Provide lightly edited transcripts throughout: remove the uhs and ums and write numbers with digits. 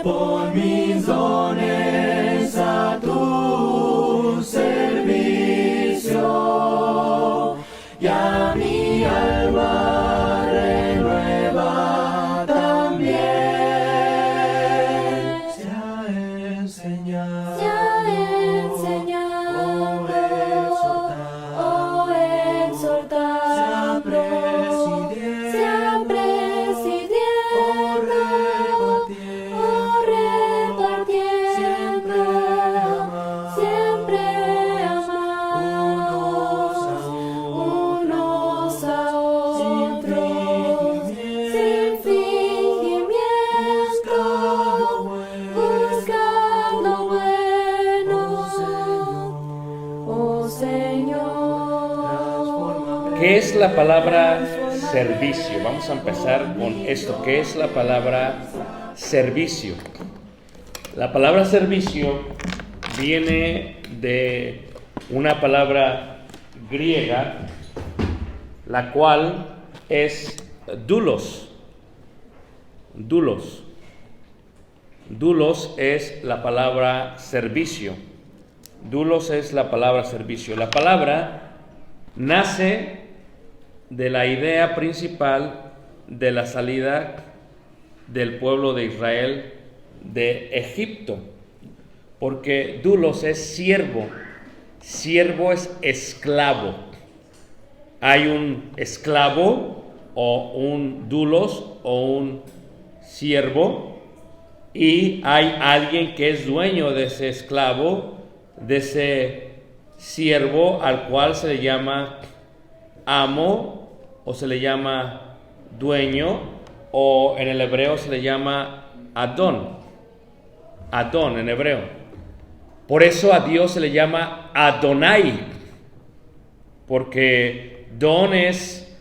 pon mis dones a tu servicio, y a mi alma renueva también. Se ha enseñado, oh exhortar, se ha presidiendo, oh repartiendo, siempre amar, unos a otros, sin fingimiento, buscando bueno, oh Señor. ¿Qué es la palabra servicio? Vamos a empezar con esto. ¿Qué es la palabra servicio? La palabra servicio viene de una palabra griega, la cual es doulos. Doulos. Doulos es la palabra servicio. Doulos es la palabra servicio. La palabra nace de la idea principal de la salida del pueblo de Israel de Egipto, porque doulos es siervo, siervo es esclavo. Hay un esclavo o un doulos o un siervo, y hay alguien que es dueño de ese esclavo, de ese siervo, al cual se le llama amo o se le llama dueño, o en el hebreo se le llama Adón. Adón en hebreo. Por eso a Dios se le llama Adonai, porque Don es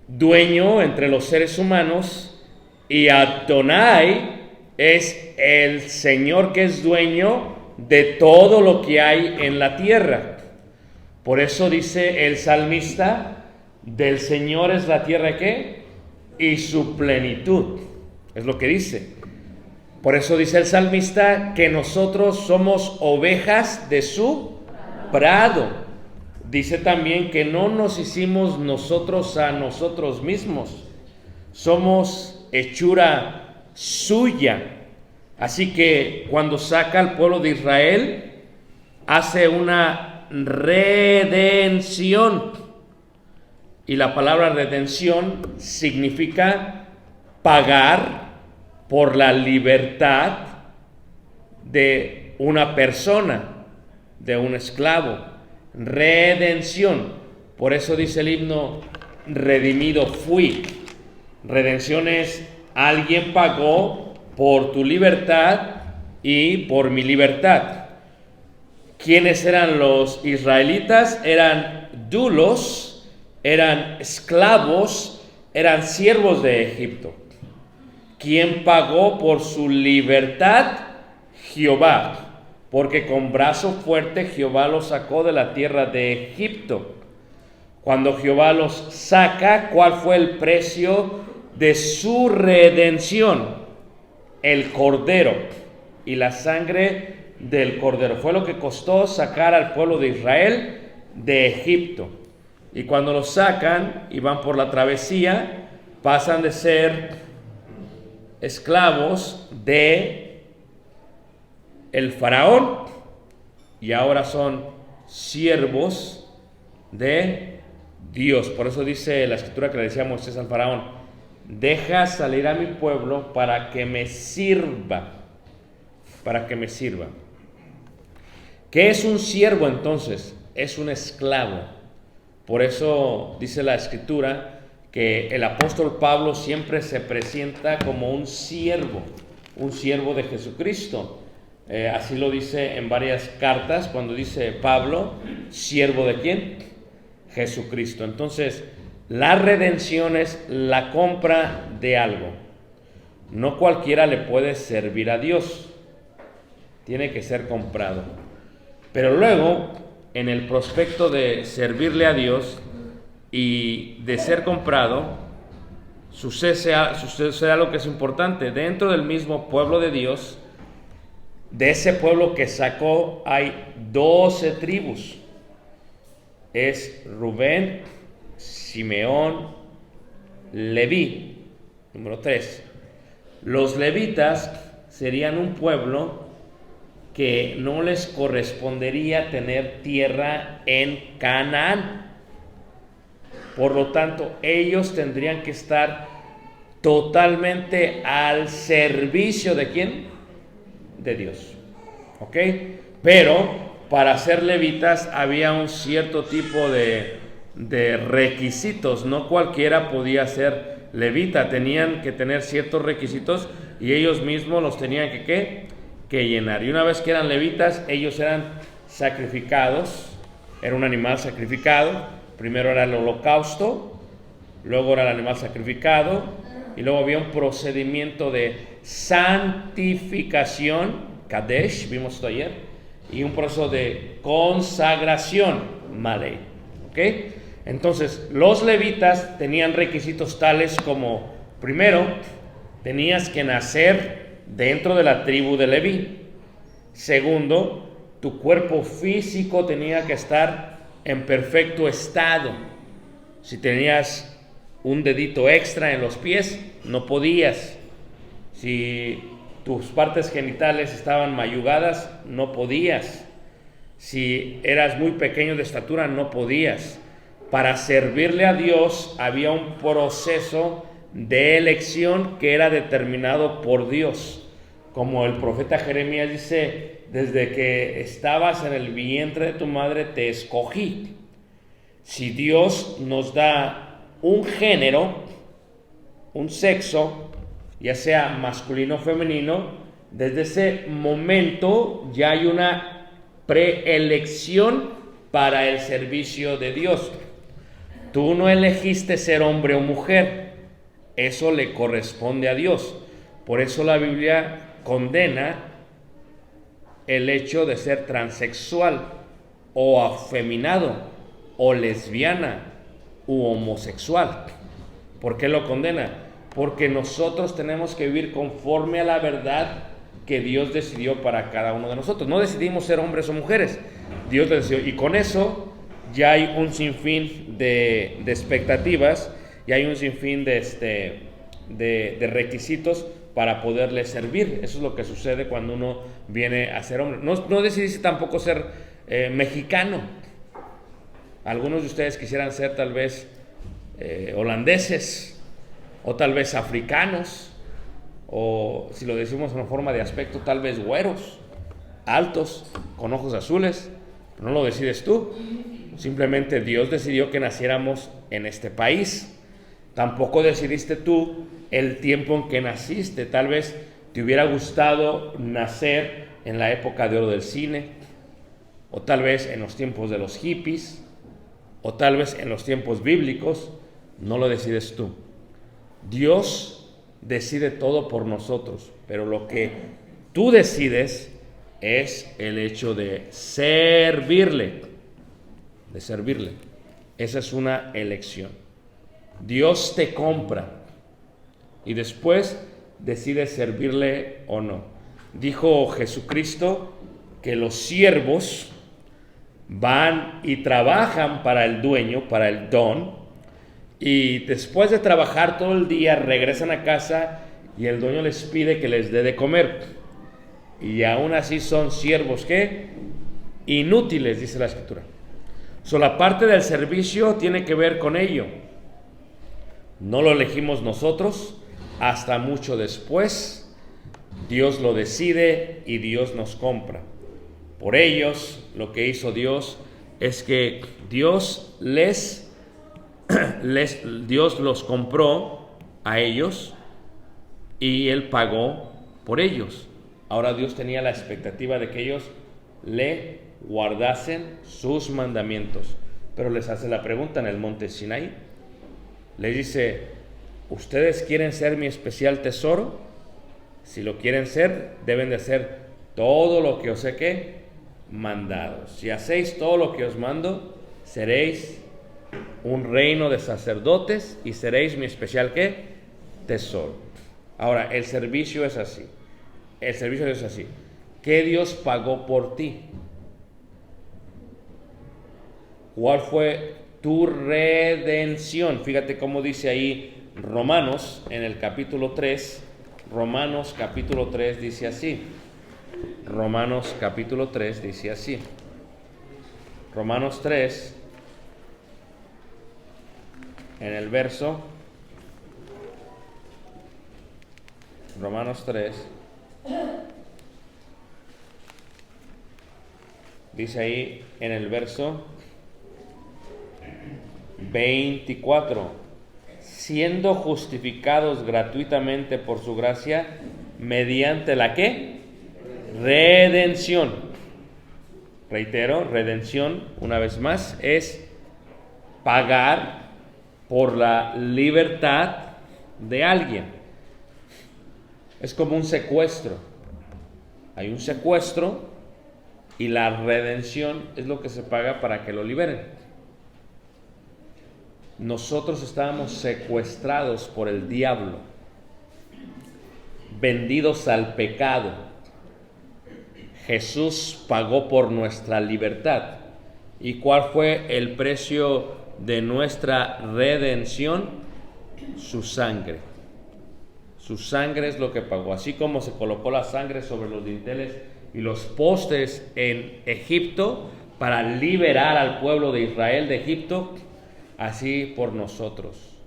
dueño entre los seres humanos y Adonai es el Señor que es dueño de todo lo que hay en la tierra. Por eso dice el salmista: del Señor es la tierra, ¿qué? Y su plenitud. Es lo que dice. Por eso dice el salmista que nosotros somos ovejas de su prado. Dice también que no nos hicimos nosotros a nosotros mismos. Somos hechura suya. Así que cuando saca al pueblo de Israel, hace una redención. Y la palabra redención significa pagar por la libertad de una persona, de un esclavo. Redención. Por eso dice el himno: redimido fui. Redención es: alguien pagó por tu libertad y por mi libertad. ¿Quiénes eran los israelitas? Eran doulos, eran esclavos, eran siervos de Egipto. ¿Quién pagó por su libertad? Jehová, porque con brazo fuerte Jehová los sacó de la tierra de Egipto. Cuando Jehová los saca, ¿cuál fue el precio de su redención? El cordero y la sangre del cordero. Fue lo que costó sacar al pueblo de Israel de Egipto. Y cuando los sacan y van por la travesía, pasan de ser esclavos de el faraón y ahora son siervos de Dios. Por eso dice la escritura que le decía Moisés al faraón: deja salir a mi pueblo para que me sirva. Para que me sirva. ¿Qué es un siervo entonces? Es un esclavo. Por eso dice la escritura que el apóstol Pablo siempre se presenta como un siervo de Jesucristo. Así lo dice en varias cartas, cuando dice Pablo, ¿siervo de quién? Jesucristo. Entonces, la redención es la compra de algo. No cualquiera le puede servir a Dios. Tiene que ser comprado. Pero luego, en el prospecto de servirle a Dios y de ser comprado, sucede algo que es importante. Dentro del mismo pueblo de Dios, de ese pueblo que sacó, hay 12 tribus. Es Rubén, Simeón, Leví. Número 3. Los levitas serían un pueblo que no les correspondería tener tierra en Canaán. Por lo tanto, ellos tendrían que estar totalmente al servicio ¿de quién? De Dios. ¿Ok? Pero para ser levitas había un cierto tipo de requisitos. No cualquiera podía ser levita. Tenían que tener ciertos requisitos y ellos mismos los tenían que llenar. Y una vez que eran levitas, ellos eran sacrificados. Era un animal sacrificado. Primero era el holocausto, luego era el animal sacrificado, y luego había un procedimiento de santificación, Kadesh, vimos esto ayer, y un proceso de consagración, Malei. ¿Ok? Entonces, los levitas tenían requisitos tales como, primero, tenías que nacer dentro de la tribu de Leví. Segundo, tu cuerpo físico tenía que estar en perfecto estado. Si tenías un dedito extra en los pies, no podías. Si tus partes genitales estaban mayugadas, no podías. Si eras muy pequeño de estatura, no podías. Para servirle a Dios había un proceso de elección que era determinado por Dios. Como el profeta Jeremías dice, desde que estabas en el vientre de tu madre te escogí. Si Dios nos da un género, un sexo, ya sea masculino o femenino, desde ese momento ya hay una preelección para el servicio de Dios. Tú no elegiste ser hombre o mujer, eso le corresponde a Dios. Por eso la Biblia condena el hecho de ser transexual o afeminado o lesbiana u homosexual. ¿Por qué lo condena? Porque nosotros tenemos que vivir conforme a la verdad que Dios decidió para cada uno de nosotros. No decidimos ser hombres o mujeres, Dios lo decidió, y con eso ya hay un sinfín de expectativas y hay un sinfín de requisitos para poderle servir. Eso es lo que sucede cuando uno viene a ser hombre. No decidiste tampoco ser mexicano. Algunos de ustedes quisieran ser tal vez holandeses o tal vez africanos, o si lo decimos en forma de aspecto, tal vez güeros, altos, con ojos azules. Pero no lo decides tú. Simplemente Dios decidió que naciéramos en este país. Tampoco decidiste tú el tiempo en que naciste. Tal vez te hubiera gustado nacer en la época de oro del cine, o tal vez en los tiempos de los hippies, o tal vez en los tiempos bíblicos. No lo decides tú. Dios decide todo por nosotros, pero lo que tú decides es el hecho de servirle. Esa es una elección. Dios te compra y después decides servirle o no. Dijo Jesucristo que los siervos van y trabajan para el dueño, para el don, y después de trabajar todo el día regresan a casa y el dueño les pide que les dé de comer. Y aún así son siervos ¿qué? Inútiles, dice la Escritura. La parte del servicio tiene que ver con ello. No lo elegimos nosotros, hasta mucho después Dios lo decide y Dios nos compra. Por ellos, lo que hizo Dios es que Dios Dios los compró a ellos y Él pagó por ellos. Ahora Dios tenía la expectativa de que ellos le guardasen sus mandamientos, pero les hace la pregunta en el monte Sinaí. Les dice: ¿ustedes quieren ser mi especial tesoro? Si lo quieren ser, deben de hacer todo lo que os he mandado. Si hacéis todo lo que os mando, seréis un reino de sacerdotes y seréis mi especial tesoro. Ahora, el servicio es así. El servicio es así. ¿Qué Dios pagó por ti? ¿Cuál fue tu redención? Fíjate cómo dice ahí Romanos en el capítulo 3. Romanos capítulo 3 dice así. Romanos capítulo 3 dice así. Romanos 3, en el verso, Romanos 3, dice ahí en el verso 24, siendo justificados gratuitamente por su gracia, mediante la ¿qué? Redención. Reitero, redención, una vez más, es pagar por la libertad de alguien. Es como un secuestro. Hay un secuestro y la redención es lo que se paga para que lo liberen. Nosotros estábamos secuestrados por el diablo, vendidos al pecado. Jesús pagó por nuestra libertad. ¿Y cuál fue el precio de nuestra redención? Su sangre. Su sangre es lo que pagó. Así como se colocó la sangre sobre los dinteles y los postes en Egipto para liberar al pueblo de Israel de Egipto, así por nosotros.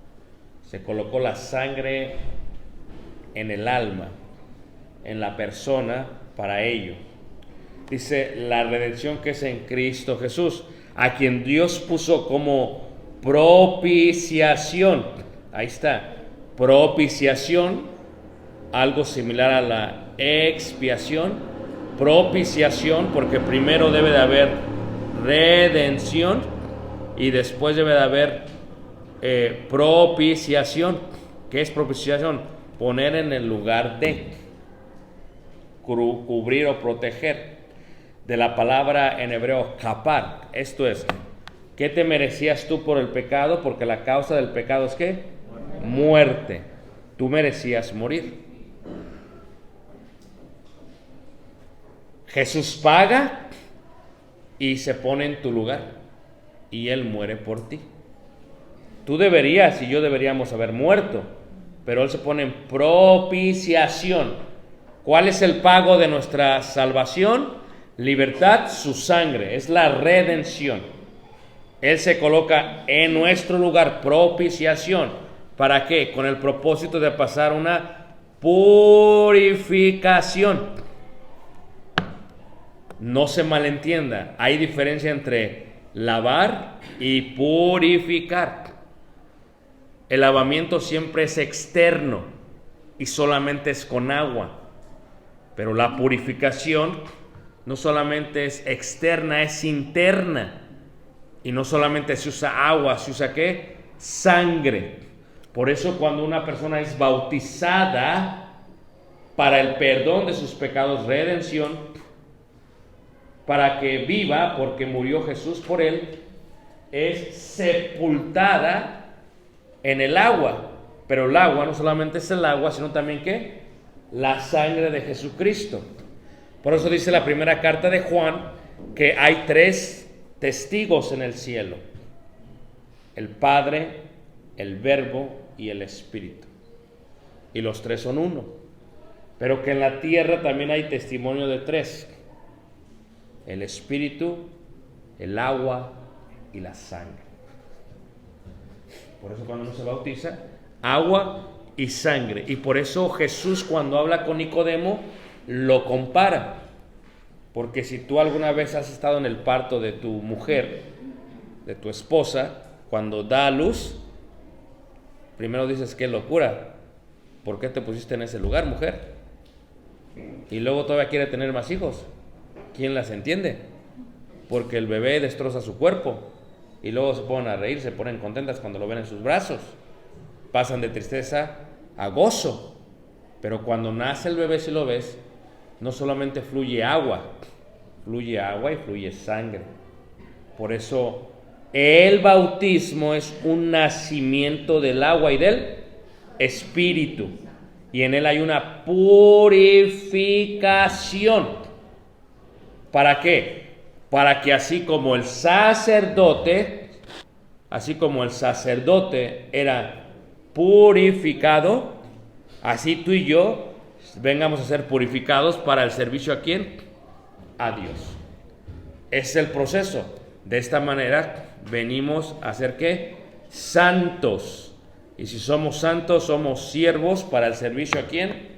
Se colocó la sangre en el alma, en la persona, para ello. Dice la redención que es en Cristo Jesús, a quien Dios puso como propiciación. Ahí está, propiciación, algo similar a la expiación. Propiciación, porque primero debe de haber redención y después debe de haber propiciación. ¿Qué es propiciación? Poner en el lugar de, cubrir o proteger. De la palabra en hebreo kapar, esto es, ¿qué te merecías tú por el pecado? Porque la causa del pecado es ¿qué? Muerte. Tú merecías morir. Jesús paga y se pone en tu lugar y Él muere por ti. Tú deberías y yo deberíamos haber muerto, pero Él se pone en propiciación. ¿Cuál es el pago de nuestra salvación? Libertad, su sangre, es la redención. Él se coloca en nuestro lugar, propiciación. ¿Para qué? Con el propósito de pasar una purificación. No se malentienda, hay diferencia entre lavar y purificar. El lavamiento siempre es externo y solamente es con agua, pero la purificación no solamente es externa, es interna. Y no solamente se usa agua, se usa ¿qué? Sangre. Por eso cuando una persona es bautizada para el perdón de sus pecados, redención, para que viva porque murió Jesús por él, es sepultada en el agua. Pero el agua no solamente es el agua, sino también ¿qué? La sangre de Jesucristo. Por eso dice la primera carta de Juan que hay 3 testigos en el cielo: el Padre, el Verbo y el Espíritu. Y los 3 son uno. Pero que en la tierra también hay testimonio de 3: el Espíritu, el agua y la sangre. Por eso cuando uno se bautiza, agua y sangre. Y por eso Jesús, cuando habla con Nicodemo, lo compara. Porque si tú alguna vez has estado en el parto de tu mujer, de tu esposa, cuando da a luz, primero dices: qué locura, ¿por qué te pusiste en ese lugar, mujer? Y luego todavía quiere tener más hijos. ¿Quién las entiende? Porque el bebé destroza su cuerpo y luego se ponen a reír, se ponen contentas cuando lo ven en sus brazos, pasan de tristeza a gozo. Pero cuando nace el bebé, si lo ves, no solamente fluye agua y fluye sangre. Por eso el bautismo es un nacimiento del agua y del espíritu, y en él hay una purificación. ¿Para qué? Para que así como el sacerdote era purificado, así tú y yo vengamos a ser purificados para el servicio ¿a quién? A Dios. Es el proceso. De esta manera venimos a ser ¿qué? Santos. Y si somos santos, somos siervos para el servicio ¿a quién?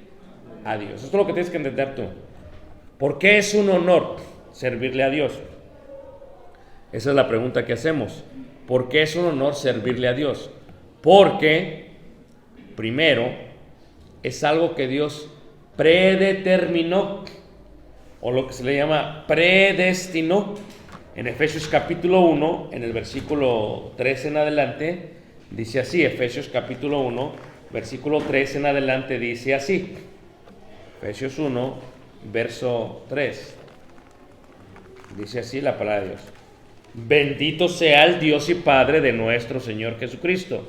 A Dios. Esto es lo que tienes que entender tú. ¿Por qué es un honor servirle a Dios? Esa es la pregunta que hacemos. ¿Por qué es un honor servirle a Dios? Porque, primero, es algo que Dios predeterminó, o lo que se le llama predestinó. En Efesios capítulo 1, en el versículo 3 en adelante, dice así. Efesios capítulo 1, versículo 3 en adelante dice así. Efesios 1, verso 3. Dice así la palabra de Dios. Bendito sea el Dios y Padre de nuestro Señor Jesucristo,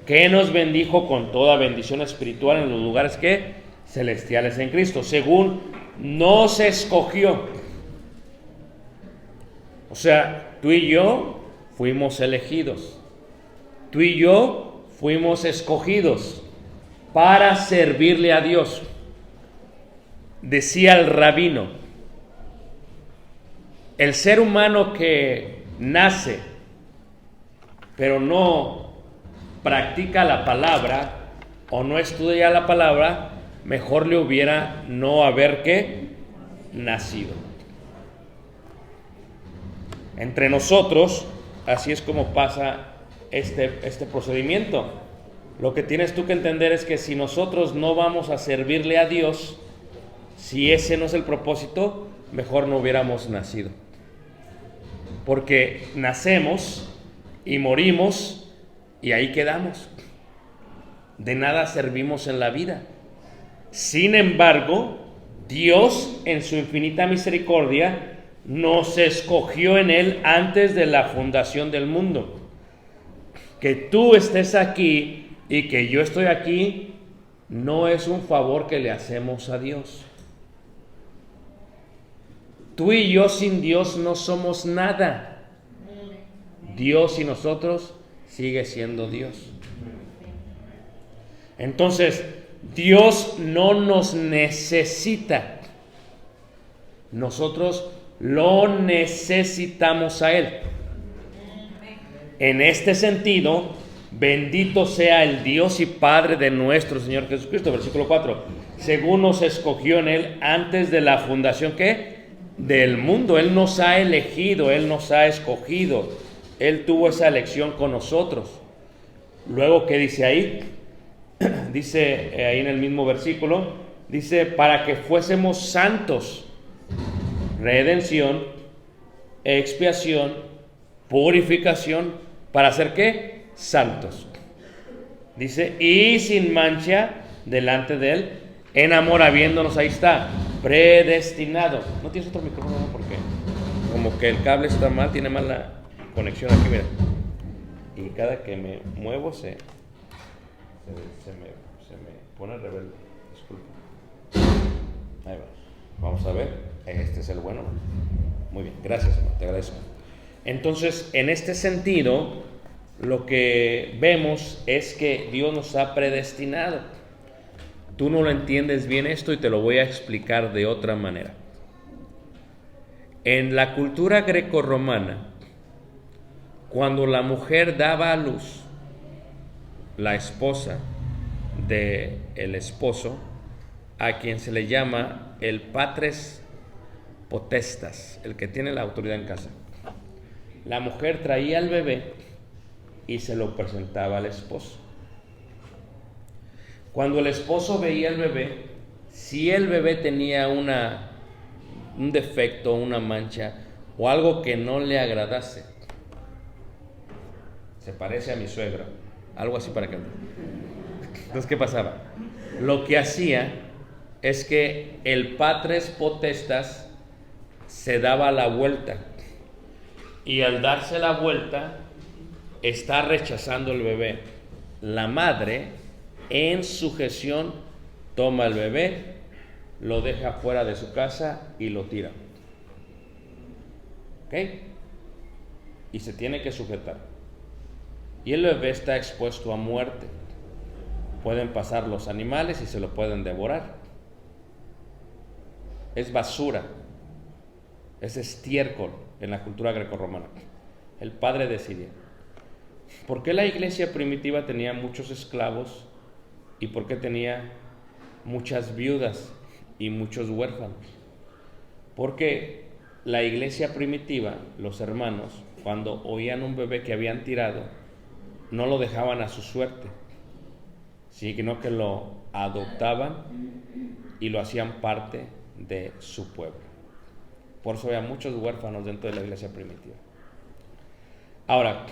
que nos bendijo con toda bendición espiritual en los lugares que celestiales en Cristo, según nos escogió. O sea, tú y yo fuimos elegidos. Tú y yo fuimos escogidos para servirle a Dios. Decía el rabino, el ser humano que nace, pero no practica la palabra o no estudia la palabra, mejor le hubiera no haber ¿qué? Nacido. Entre nosotros, así es como pasa este procedimiento. Lo que tienes tú que entender es que si nosotros no vamos a servirle a Dios, si ese no es el propósito, mejor no hubiéramos nacido. Porque nacemos y morimos y ahí quedamos. De nada servimos en la vida. Sin embargo, Dios en su infinita misericordia nos escogió en Él antes de la fundación del mundo. Que tú estés aquí y que yo estoy aquí no es un favor que le hacemos a Dios. Tú y yo sin Dios no somos nada. Dios y nosotros sigue siendo Dios. Entonces, Dios no nos necesita. Nosotros lo necesitamos a Él. En este sentido, bendito sea el Dios y Padre de nuestro Señor Jesucristo, versículo 4, según nos escogió en Él antes de la fundación ¿qué? Del mundo. Él nos ha elegido, Él nos ha escogido, Él tuvo esa elección con nosotros. Luego, ¿qué dice ahí? Dice ahí en el mismo versículo, dice, para que fuésemos santos, redención, expiación, purificación, ¿para hacer qué? Santos. Dice, y sin mancha delante de Él, en amor habiéndonos, ahí está, predestinado. ¿No tienes otro micrófono? ¿Por qué? Como que el cable está mal, tiene mala conexión aquí, mira. Y cada que me muevo se me pone rebelde. Disculpa. Ahí va. Vamos a ver. Este es el bueno. Muy bien. Gracias, hermano. Te agradezco. Entonces, en este sentido, lo que vemos es que Dios nos ha predestinado. Tú no lo entiendes bien esto y te lo voy a explicar de otra manera. En la cultura grecorromana, cuando la mujer daba a luz, la esposa del esposo, a quien se le llama el patres potestas, el que tiene la autoridad en casa, la mujer traía al bebé y se lo presentaba al esposo. Cuando el esposo veía al bebé, si el bebé tenía un defecto, una mancha o algo que no le agradase, se parece a mi suegra, algo así para que... Entonces, ¿qué pasaba? Lo que hacía es que el patres potestas se daba la vuelta, y al darse la vuelta está rechazando el bebé. La madre en sujeción, toma el bebé, lo deja fuera de su casa y lo tira. ¿Ok? Y se tiene que sujetar. Y el bebé está expuesto a muerte. Pueden pasar los animales y se lo pueden devorar. Es basura. Es estiércol en la cultura grecorromana. El padre decidía. ¿Por qué la iglesia primitiva tenía muchos esclavos y por qué tenía muchas viudas y muchos huérfanos? Porque la iglesia primitiva, los hermanos, cuando oían un bebé que habían tirado, no lo dejaban a su suerte, sino que lo adoptaban y lo hacían parte de su pueblo. Por eso había muchos huérfanos dentro de la iglesia primitiva. Ahora,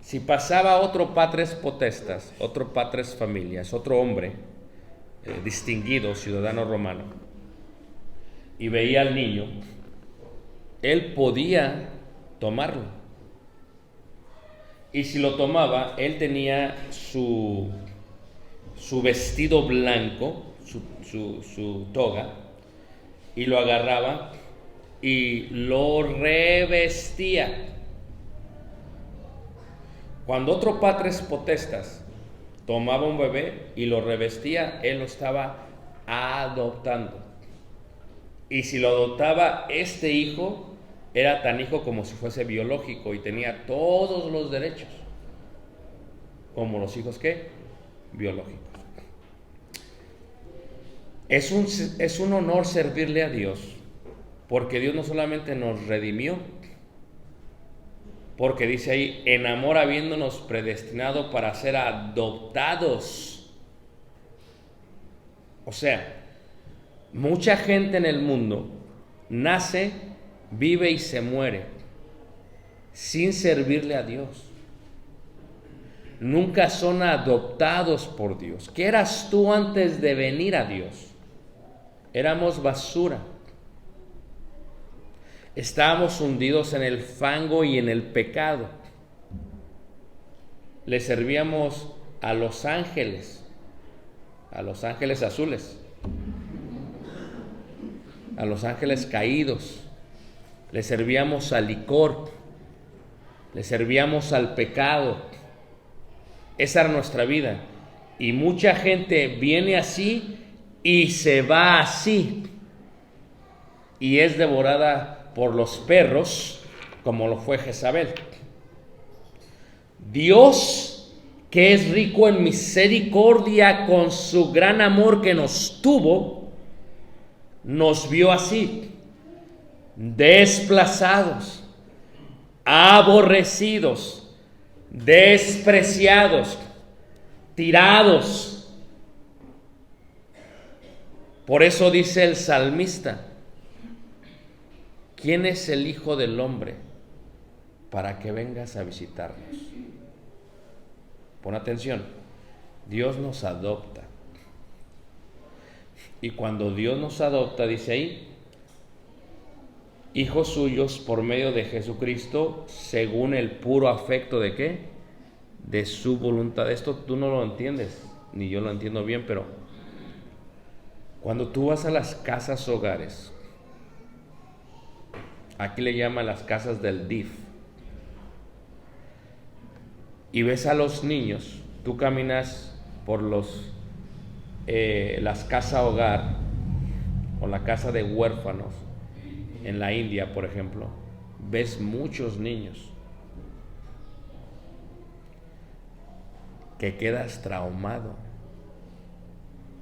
si pasaba otro patres potestas, otro patres familias, otro hombre distinguido, ciudadano romano, y veía al niño, él podía tomarlo. Y si lo tomaba, él tenía su vestido blanco, su toga, y lo agarraba y lo revestía. Cuando otro patres potestas tomaba un bebé y lo revestía, él lo estaba adoptando. Y si lo adoptaba este hijo, era tan hijo como si fuese biológico y tenía todos los derechos, como los hijos ¿qué? Biológicos. Es un honor servirle a Dios, porque Dios no solamente nos redimió, porque dice ahí, en amor habiéndonos predestinado para ser adoptados. O sea, mucha gente en el mundo nace, vive y se muere sin servirle a Dios. Nunca son adoptados por Dios. ¿Qué eras tú antes de venir a Dios? Éramos basura. Estábamos hundidos en el fango y en el pecado. Le servíamos a los ángeles azules, a los ángeles caídos. Le servíamos al licor, le servíamos al pecado. Esa era nuestra vida. Y mucha gente viene así y se va así. Y es devorada por los perros, como lo fue Jezabel. Dios, que es rico en misericordia con su gran amor que nos tuvo, nos vio así, desplazados, aborrecidos, despreciados, tirados. Por eso dice el salmista, ¿quién es el Hijo del Hombre para que vengas a visitarnos? Pon atención, Dios nos adopta. Y cuando Dios nos adopta, dice ahí, hijos suyos por medio de Jesucristo, según el puro afecto de ¿qué? De su voluntad. Esto tú no lo entiendes, ni yo lo entiendo bien, pero cuando tú vas a las casas hogares, aquí le llaman las casas del DIF, y ves a los niños, tú caminas por las casas hogar o la casa de huérfanos en la India, por ejemplo, ves muchos niños que quedas traumado,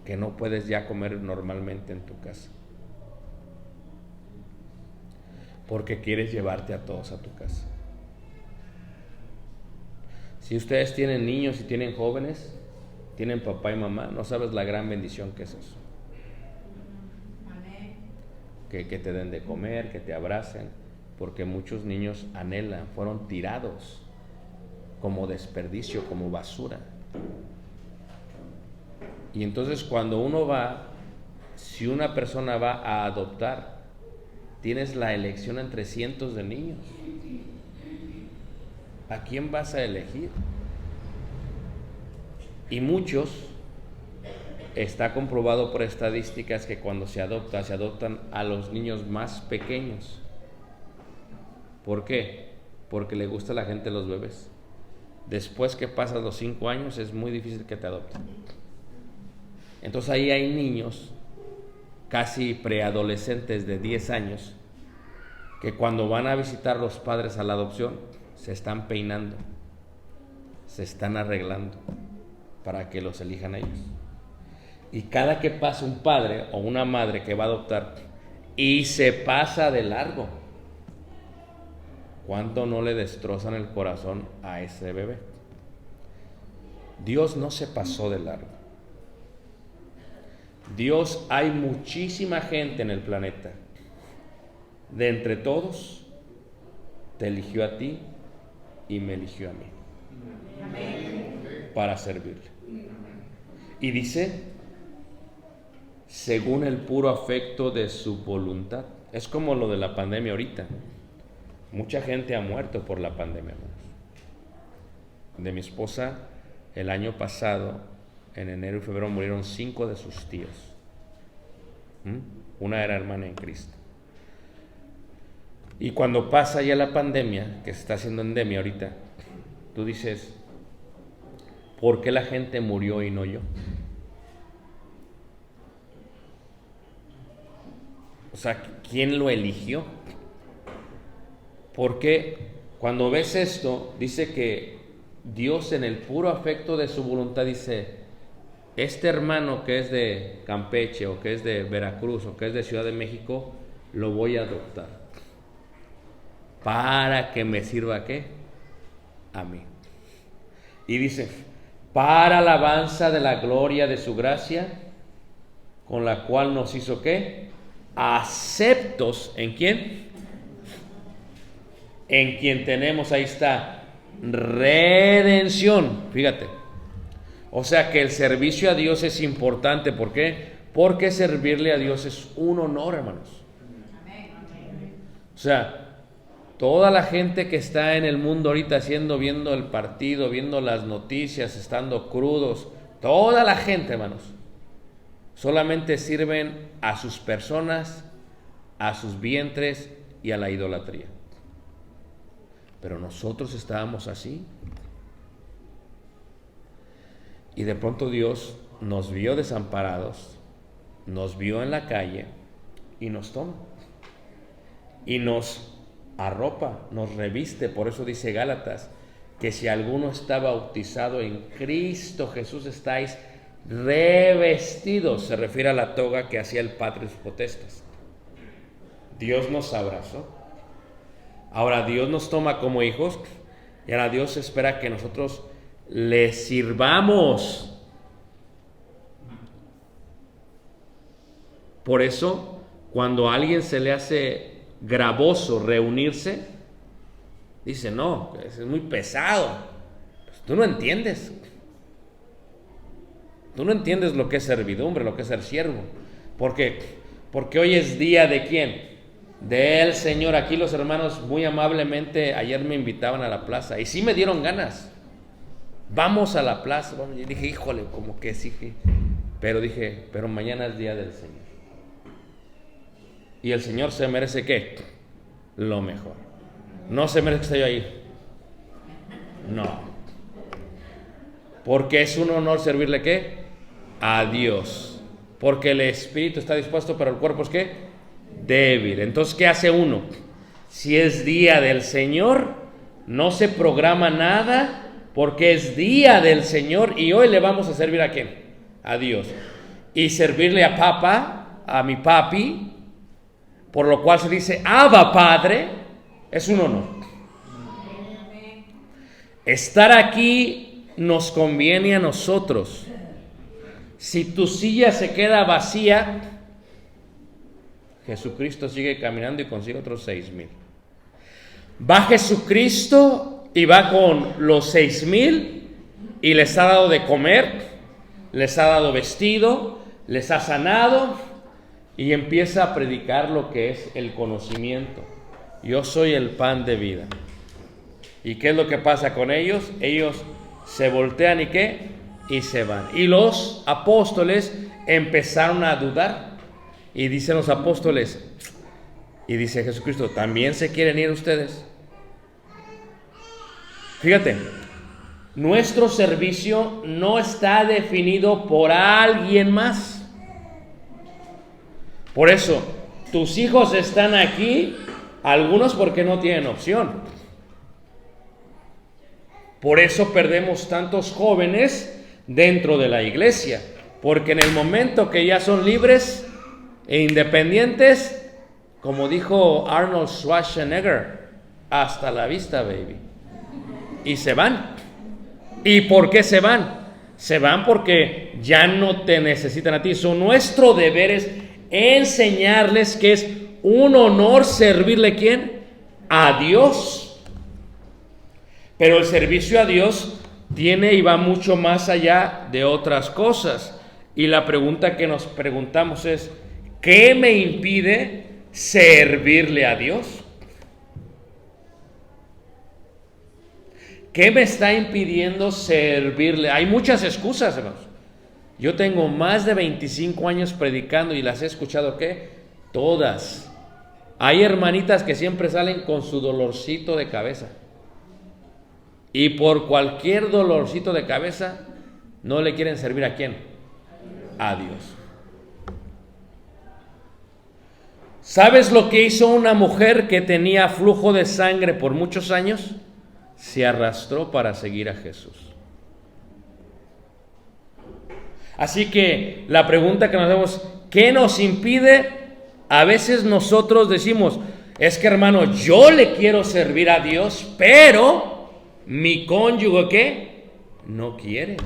que no puedes ya comer normalmente en tu casa, porque quieres llevarte a todos a tu casa. Si ustedes tienen niños y tienen jóvenes, tienen papá y mamá, no sabes la gran bendición que es eso. Que te den de comer, que te abracen, porque muchos niños anhelan, fueron tirados como desperdicio, como basura. Y entonces cuando uno va, si una persona va a adoptar, tienes la elección entre cientos de niños. ¿A quién vas a elegir? Y muchos está comprobado por estadísticas que cuando se adoptan a los niños más pequeños. ¿Por qué? Porque le gusta a la gente los bebés. Después que pasas los 5 años es muy difícil que te adopten. Entonces ahí hay niños casi preadolescentes de 10 años que cuando van a visitar los padres a la adopción se están peinando, se están arreglando para que los elijan ellos. Y cada que pasa un padre o una madre que va a adoptar y se pasa de largo, ¿cuánto no le destrozan el corazón a ese bebé? Dios no se pasó de largo. Dios, hay muchísima gente en el planeta. De entre todos, te eligió a ti y me eligió a mí. Para servirle. Y dice, según el puro afecto de su voluntad. Es como lo de la pandemia ahorita. Mucha gente ha muerto por la pandemia, hermanos. De mi esposa, el año pasado, en enero y febrero, murieron 5 de sus tíos. Una era hermana en Cristo. Y cuando pasa ya la pandemia, que se está haciendo endemia ahorita, tú dices, ¿por qué la gente murió y no yo? O sea, ¿quién lo eligió? Porque cuando ves esto, dice que Dios en el puro afecto de su voluntad dice, este hermano que es de Campeche o que es de Veracruz o que es de Ciudad de México, lo voy a adoptar. ¿Para que me sirva qué? A mí. Y dice, para alabanza de la gloria de su gracia, con la cual nos hizo ¿qué? Aceptos, ¿en quién? En quien tenemos, ahí está, redención. Fíjate. O sea que el servicio a Dios es importante. ¿Por qué? Porque servirle a Dios es un honor, hermanos. O sea, toda la gente que está en el mundo ahorita viendo el partido, viendo las noticias, estando crudos, toda la gente, hermanos, solamente sirven a sus personas, a sus vientres y a la idolatría. Pero nosotros estábamos así. Y de pronto Dios nos vio desamparados, nos vio en la calle y nos toma. Y nos arropa, nos reviste. Por eso dice Gálatas, que si alguno está bautizado en Cristo Jesús, estáis revestidos. Se refiere a la toga que hacía el Patris Potestas. Dios nos abrazó. Ahora Dios nos toma como hijos y ahora Dios espera que nosotros le sirvamos. Por eso, cuando a alguien se le hace gravoso reunirse, dice, no, es muy pesado. Pues tú no entiendes. Tú no entiendes lo que es servidumbre, lo que es ser siervo. Porque hoy es día de ¿quién? Del Señor. Aquí los hermanos muy amablemente ayer me invitaban a la plaza y sí me dieron ganas. Vamos a la plaza. Y dije, híjole, como que sí. Pero dije, pero mañana es día del Señor. Y el Señor se merece ¿qué? Lo mejor. No se merece que esté yo ahí. No. Porque es un honor servirle ¿qué? A Dios. Porque el espíritu está dispuesto, pero el cuerpo es ¿qué? Débil. Entonces, ¿qué hace uno? Si es día del Señor, no se programa nada, porque es día del Señor y hoy le vamos a servir ¿a quién? A Dios. Y servirle a papá, a mi papi, por lo cual se dice Abba Padre, es un honor. Estar aquí nos conviene a nosotros. Si tu silla se queda vacía, Jesucristo sigue caminando y consigue otros 6,000. Va Jesucristo y va con los 6,000 y les ha dado de comer, les ha dado vestido, les ha sanado y empieza a predicar lo que es el conocimiento. Yo soy el pan de vida. ¿Y qué es lo que pasa con ellos? Ellos se voltean y ¿qué? y se van. Y los apóstoles empezaron a dudar. Y dicen los apóstoles, y dice Jesucristo, ¿también se quieren ir ustedes? Fíjate, nuestro servicio no está definido por alguien más. Por eso, tus hijos están aquí, algunos porque no tienen opción. Por eso perdemos tantos jóvenes dentro de la iglesia, porque en el momento que ya son libres e independientes, como dijo Arnold Schwarzenegger, hasta la vista, baby. Y se van. ¿Y por qué se van? Se van porque ya no te necesitan a ti. Nuestro deber es enseñarles que es un honor servirle, ¿quién? A Dios. Pero el servicio a Dios tiene y va mucho más allá de otras cosas. Y la pregunta que nos preguntamos es, ¿qué me impide servirle a Dios? ¿Qué me está impidiendo servirle? Hay muchas excusas, hermanos. Yo tengo más de 25 años predicando y las he escuchado, ¿qué? Todas. Hay hermanitas que siempre salen con su dolorcito de cabeza. Y por cualquier dolorcito de cabeza, no le quieren servir ¿a quién? A Dios. ¿Sabes lo que hizo una mujer que tenía flujo de sangre por muchos años? Se arrastró para seguir a Jesús. Así que la pregunta que nos hacemos, ¿qué nos impide? A veces nosotros decimos, es que hermano, yo le quiero servir a Dios, pero mi cónyuge ¿qué? No quiere.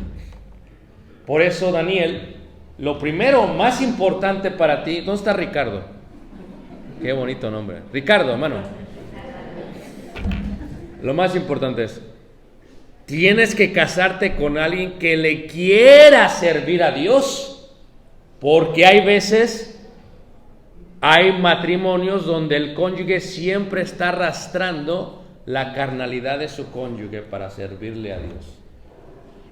Por eso, Daniel, lo primero más importante para ti, ¿dónde está Ricardo? Qué bonito nombre. Ricardo, hermano. Lo más importante es, tienes que casarte con alguien que le quiera servir a Dios, porque hay veces, hay matrimonios donde el cónyuge siempre está arrastrando la carnalidad de su cónyuge para servirle a Dios.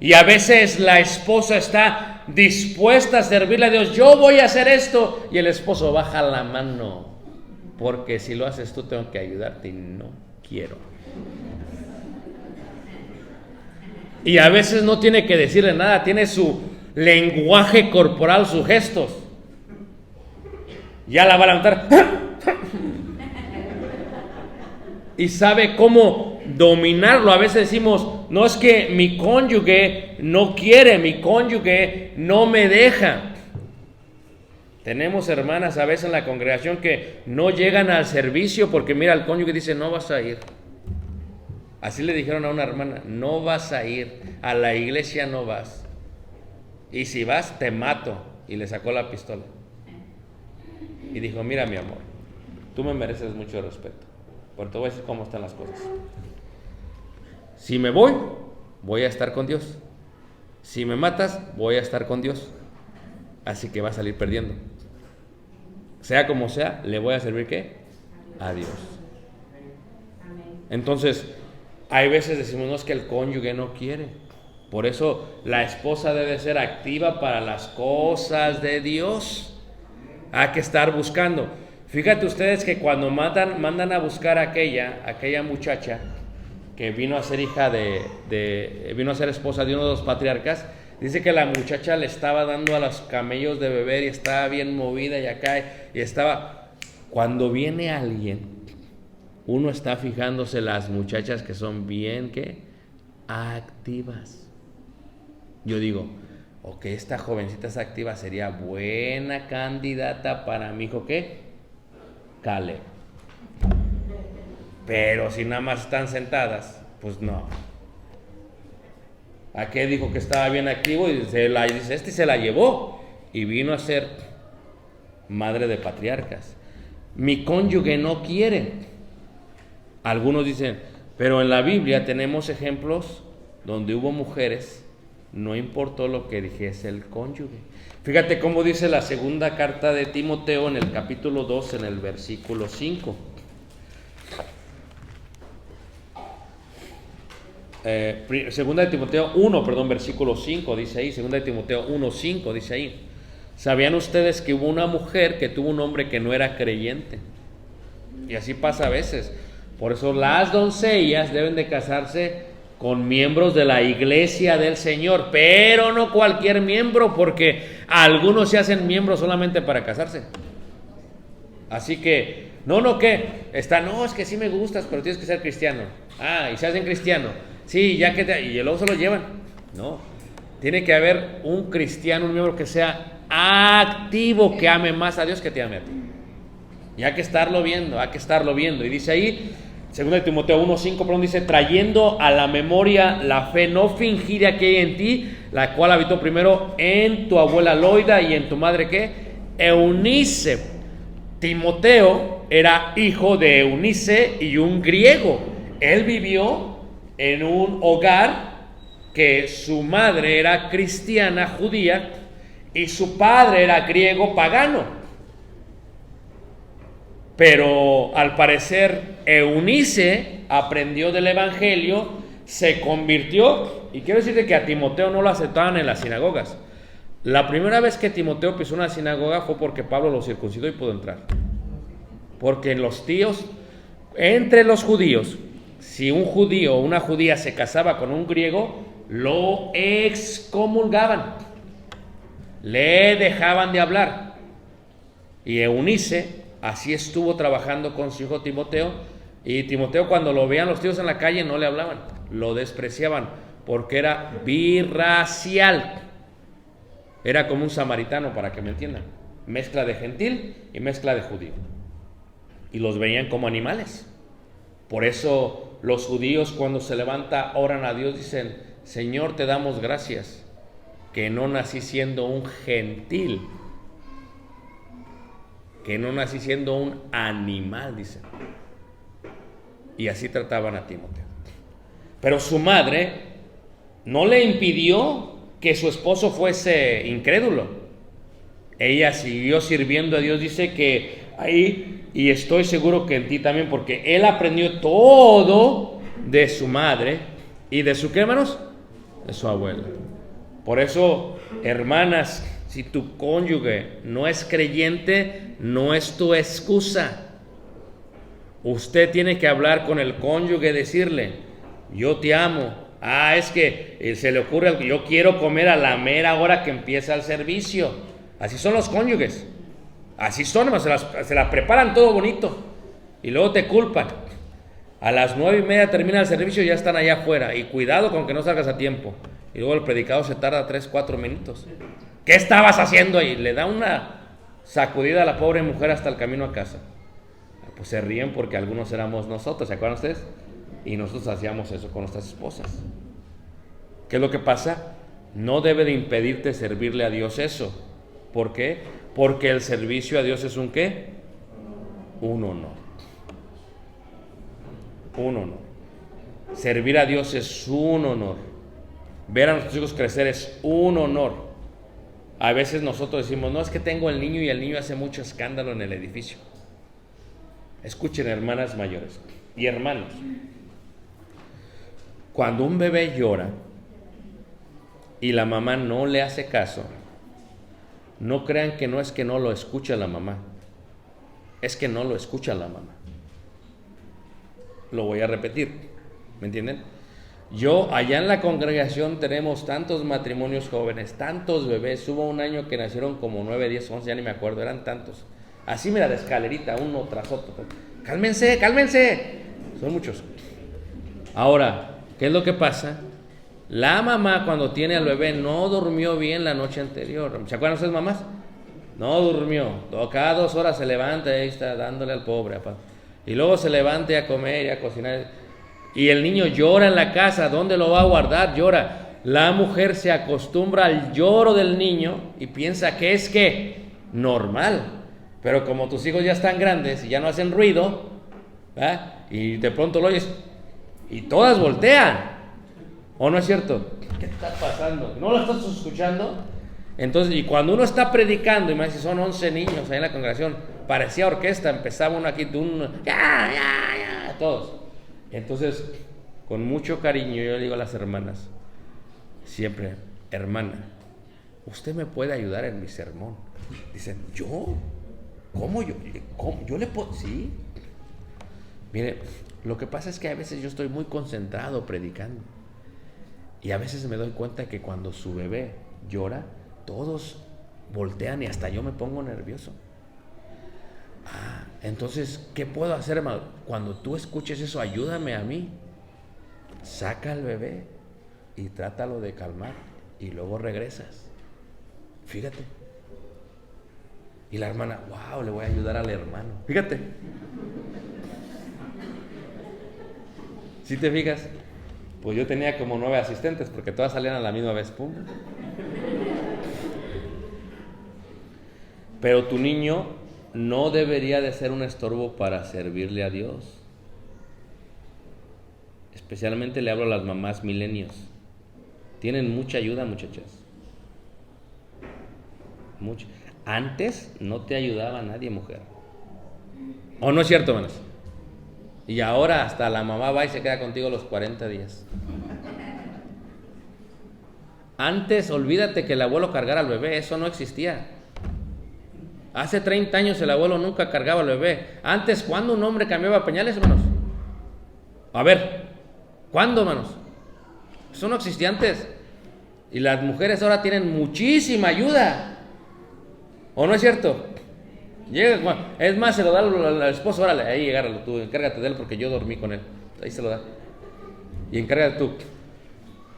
Y a veces la esposa está dispuesta a servirle a Dios, yo voy a hacer esto, y el esposo baja la mano, porque si lo haces tú tengo que ayudarte y no quiero. Y a veces no tiene que decirle nada, tiene su lenguaje corporal, sus gestos. Ya la va a levantar. Y sabe cómo dominarlo. A veces decimos, no es que mi cónyuge no quiere, mi cónyuge no me deja. Tenemos hermanas a veces en la congregación que no llegan al servicio porque mira, el cónyuge dice, no vas a ir. Así le dijeron a una hermana, no vas a ir, a la iglesia no vas. Y si vas, te mato. Y le sacó la pistola. Y dijo, mira mi amor, tú me mereces mucho respeto, pero te voy a decir cómo están las cosas. Si me voy, voy a estar con Dios. Si me matas, voy a estar con Dios. Así que va a salir perdiendo. Sea como sea, le voy a servir ¿qué? A Dios. Entonces, hay veces decimos, no, es que el cónyuge no quiere. Por eso la esposa debe ser activa para las cosas de Dios. Hay que estar buscando. Fíjate ustedes que cuando mandan a buscar a aquella muchacha que vino a ser hija vino a ser esposa de uno de los patriarcas, dice que la muchacha le estaba dando a los camellos de beber y estaba bien movida y acá, y estaba... Cuando viene alguien, uno está fijándose las muchachas que son bien, ¿qué? Activas. Yo digo, ok, esta jovencita es activa, sería buena candidata para mi hijo, ¿qué? Caleb. Pero si nada más están sentadas, pues no. Aquel dijo que estaba bien activo y dice, se la llevó y vino a ser madre de patriarcas. Mi cónyuge no quiere. Algunos dicen, pero en la Biblia tenemos ejemplos donde hubo mujeres, no importó lo que dijese el cónyuge. Fíjate cómo dice la segunda carta de Timoteo en el capítulo 2, en el versículo 5. Segunda de Timoteo 1, perdón, versículo 5 dice ahí, segunda de Timoteo 1:5 dice ahí. ¿Sabían ustedes que hubo una mujer que tuvo un hombre que no era creyente? Y así pasa a veces. Por eso las doncellas deben de casarse con miembros de la iglesia del Señor, pero no cualquier miembro, porque algunos se hacen miembros solamente para casarse. Así que, no, es que sí me gustas, pero tienes que ser cristiano. Y se hacen cristiano. Sí, y luego se lo llevan. No, tiene que haber un cristiano, un miembro que sea activo, que ame más a Dios que te ame a ti. Y hay que estarlo viendo. Y dice ahí, 2 de Timoteo 1:5, perdón, dice, trayendo a la memoria la fe no fingida que hay en ti, la cual habitó primero en tu abuela Loida y en tu madre, ¿qué? Eunice. Timoteo era hijo de Eunice y un griego. Él vivió en un hogar que su madre era cristiana judía y su padre era griego pagano. Pero al parecer Eunice aprendió del evangelio, se convirtió, y quiero decirte que a Timoteo no lo aceptaban en las sinagogas. La primera vez que Timoteo pisó una sinagoga fue porque Pablo lo circuncidó y pudo entrar. Porque entre los judíos, si un judío o una judía se casaba con un griego, lo excomulgaban, le dejaban de hablar. Y Eunice así estuvo trabajando con su hijo Timoteo, y Timoteo, cuando lo veían los tíos en la calle, no le hablaban, lo despreciaban, porque era birracial. Era como un samaritano, para que me entiendan, mezcla de gentil y mezcla de judío, y los veían como animales. Por eso los judíos, cuando se levanta, oran a Dios, dicen: Señor, te damos gracias que no nací siendo un gentil, que no nací siendo un animal, dicen. Y así trataban a Timoteo. Pero su madre no le impidió que su esposo fuese incrédulo. Ella siguió sirviendo a Dios, dice que ahí, y estoy seguro que en ti también, porque él aprendió todo de su madre y de su, ¿qué, hermanos? De su abuela. Por eso, hermanas, si tu cónyuge no es creyente, no es tu excusa. Usted tiene que hablar con el cónyuge, decirle: yo te amo. Es que se le ocurre, yo quiero comer a la mera hora que empieza el servicio. Así son los cónyuges. Así son, se la preparan todo bonito y luego te culpan. A las 9:30 termina el servicio y ya están allá afuera. Y cuidado con que no salgas a tiempo. Y luego el predicado se tarda 3-4 minutos. ¿Qué estabas haciendo ahí? Le da una sacudida a la pobre mujer hasta el camino a casa. Pues se ríen porque algunos éramos nosotros, ¿se acuerdan ustedes? Y nosotros hacíamos eso con nuestras esposas. ¿Qué es lo que pasa? No debe de impedirte servirle a Dios eso. ¿Por qué? Porque el servicio a Dios es un ¿qué? Un honor. Un honor. Servir a Dios es un honor. Ver a nuestros hijos crecer es un honor. A veces nosotros decimos: no, es que tengo el niño y el niño hace mucho escándalo en el edificio. Escuchen, hermanas mayores y hermanos, cuando un bebé llora y la mamá no le hace caso, no crean que no es que no lo escucha la mamá, es que no lo escucha la mamá. Lo voy a repetir, ¿me entienden? Allá en la congregación tenemos tantos matrimonios jóvenes, tantos bebés. Hubo un año que nacieron como 9, 10, 11, ya ni me acuerdo, eran tantos. Así, mira, de escalerita, uno tras otro. Cálmense, son muchos. Ahora, ¿qué es lo que pasa? La mamá, cuando tiene al bebé, no durmió bien la noche anterior. ¿Se acuerdan ustedes, mamás? No durmió. Cada 2 horas se levanta y ahí está dándole al pobre, papá. Y luego se levanta a comer y a cocinar. Y el niño llora en la casa. ¿Dónde lo va a guardar? Llora. La mujer se acostumbra al lloro del niño y piensa que es normal. Pero como tus hijos ya están grandes y ya no hacen ruido, ¿verdad? Y de pronto lo oyes y todas voltean. ¿O no es cierto? ¿Qué está pasando? ¿No lo estás escuchando? Entonces, y cuando uno está predicando, y más si son 11 niños ahí en la congregación, parecía orquesta, empezaba uno aquí, todos. Entonces, con mucho cariño, yo le digo a las hermanas, siempre, hermana, ¿usted me puede ayudar en mi sermón? Dicen, ¿yo? ¿Cómo yo? ¿Cómo? ¿Yo le puedo? Sí. Mire, lo que pasa es que a veces yo estoy muy concentrado predicando. Y a veces me doy cuenta que cuando su bebé llora, todos voltean y hasta yo me pongo nervioso. Entonces, ¿qué puedo hacer, hermano? Cuando tú escuches eso, ayúdame a mí. Saca al bebé y trátalo de calmar y luego regresas. Fíjate. Y la hermana, wow, le voy a ayudar al hermano. Fíjate. ¿Sí te fijas? Pues yo tenía como 9 asistentes porque todas salían a la misma vez. ¡Pum! Pero tu niño no debería de ser un estorbo para servirle a Dios. Especialmente le hablo a las mamás milenios. Tienen mucha ayuda, muchachas. Mucha. Antes no te ayudaba nadie, mujer. ¿O no es cierto, hermanos? Y ahora hasta la mamá va y se queda contigo los 40 días. Antes, olvídate que el abuelo cargara al bebé, eso no existía. Hace 30 años el abuelo nunca cargaba al bebé. Antes, ¿cuándo un hombre cambiaba pañales, hermanos? A ver, ¿cuándo, hermanos? Eso no existía antes. Y las mujeres ahora tienen muchísima ayuda. ¿O no es cierto? Llega, bueno, es más, se lo da al esposo, órale, ahí agárralo tú, encárgate de él porque yo dormí con él. Ahí se lo da. Y encárgate tú.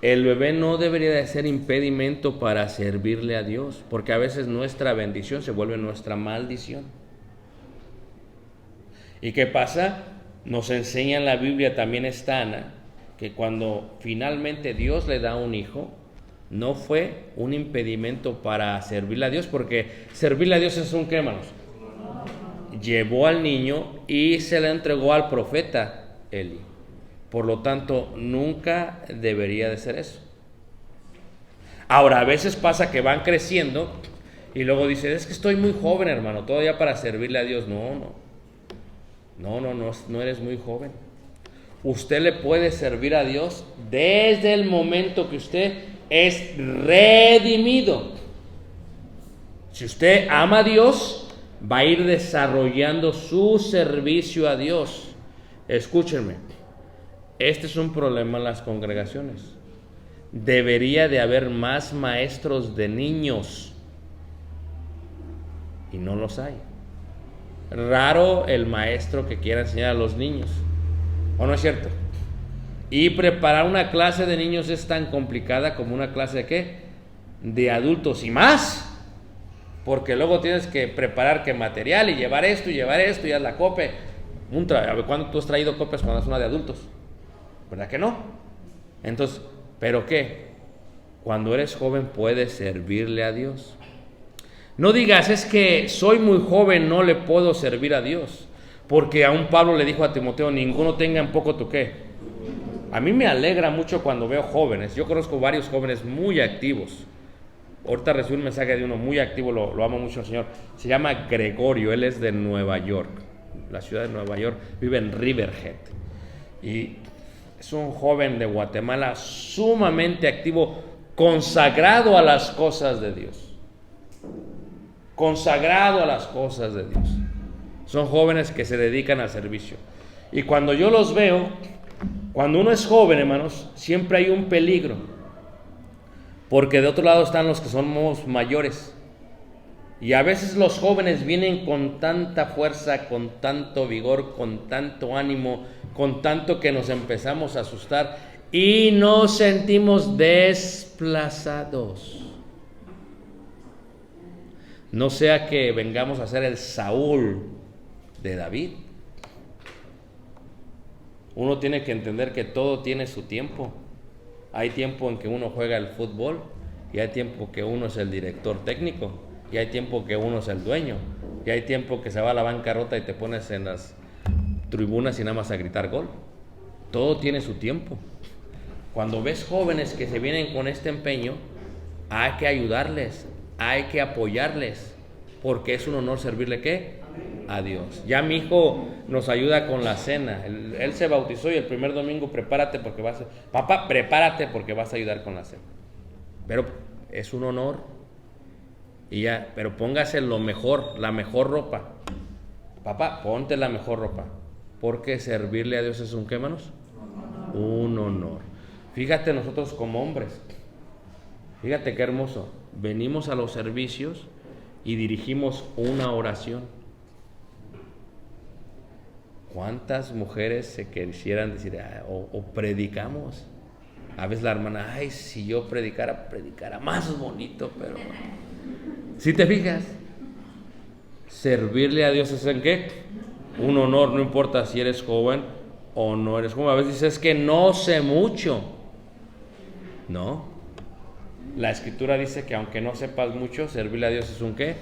El bebé no debería de ser impedimento para servirle a Dios, porque a veces nuestra bendición se vuelve nuestra maldición. ¿Y qué pasa? Nos enseña en la Biblia, también está Ana, que cuando finalmente Dios le da un hijo, no fue un impedimento para servirle a Dios, porque servirle a Dios es un ¿qué, hermanos? Llevó al niño y se le entregó al profeta Eli. Por lo tanto, nunca debería de ser eso. Ahora, a veces pasa que van creciendo y luego dicen, es que estoy muy joven, hermano, todavía para servirle a Dios. No eres muy joven. Usted le puede servir a Dios desde el momento que usted es redimido. Si usted ama a Dios, va a ir desarrollando su servicio a Dios. Escúchenme, este es un problema en las congregaciones. Debería de haber más maestros de niños y no los hay. Raro el maestro que quiera enseñar a los niños, ¿o no es cierto? Y preparar una clase de niños es tan complicada como una clase de ¿qué? De adultos y más, porque luego tienes que preparar qué material y llevar esto y haz la copia. A ver, ¿cuándo tú has traído copias cuando es una de adultos? ¿Verdad que no? Entonces, ¿pero qué? Cuando eres joven puedes servirle a Dios. No digas, es que soy muy joven, no le puedo servir a Dios. Porque aún Pablo le dijo a Timoteo, ninguno tenga en poco tu qué. A mí me alegra mucho cuando veo jóvenes. Yo conozco varios jóvenes muy activos. Ahorita recibí un mensaje de uno muy activo, lo amo mucho al Señor. Se llama Gregorio, él es de Nueva York, la ciudad de Nueva York, vive en Riverhead. Y es un joven de Guatemala sumamente activo, consagrado a las cosas de Dios. Consagrado a las cosas de Dios. Son jóvenes que se dedican al servicio. Y cuando yo los veo, cuando uno es joven, hermanos, siempre hay un peligro. Porque de otro lado están los que somos mayores. Y a veces los jóvenes vienen con tanta fuerza, con tanto vigor, con tanto ánimo, con tanto que nos empezamos a asustar y nos sentimos desplazados. No sea que vengamos a ser el Saúl de David. Uno tiene que entender que todo tiene su tiempo. Hay tiempo en que uno juega el fútbol y hay tiempo que uno es el director técnico y hay tiempo que uno es el dueño y hay tiempo que se va a la bancarrota y te pones en las tribunas y nada más a gritar gol. Todo tiene su tiempo. Cuando ves jóvenes que se vienen con este empeño, hay que ayudarles, hay que apoyarles, porque es un honor servirle ¿qué? a Dios. Ya mi hijo nos ayuda con la cena. Él se bautizó y el primer domingo papá, prepárate porque vas a ayudar con la cena. Pero es un honor. Y ya, pero póngase lo mejor, la mejor ropa. Papá, ponte la mejor ropa. Porque servirle a Dios es un, ¿qué, hermanos? Un honor. Fíjate nosotros como hombres. Fíjate qué hermoso. Venimos a los servicios y dirigimos una oración. ¿Cuántas mujeres se quisieran decir, o predicamos? A veces la hermana, ay, si yo predicara más bonito, pero... ¿Sí te fijas? Servirle a Dios es ¿en qué? Un honor, no importa si eres joven o no eres joven. A veces dices, es que no sé mucho. No. La Escritura dice que aunque no sepas mucho, servirle a Dios es un ¿qué?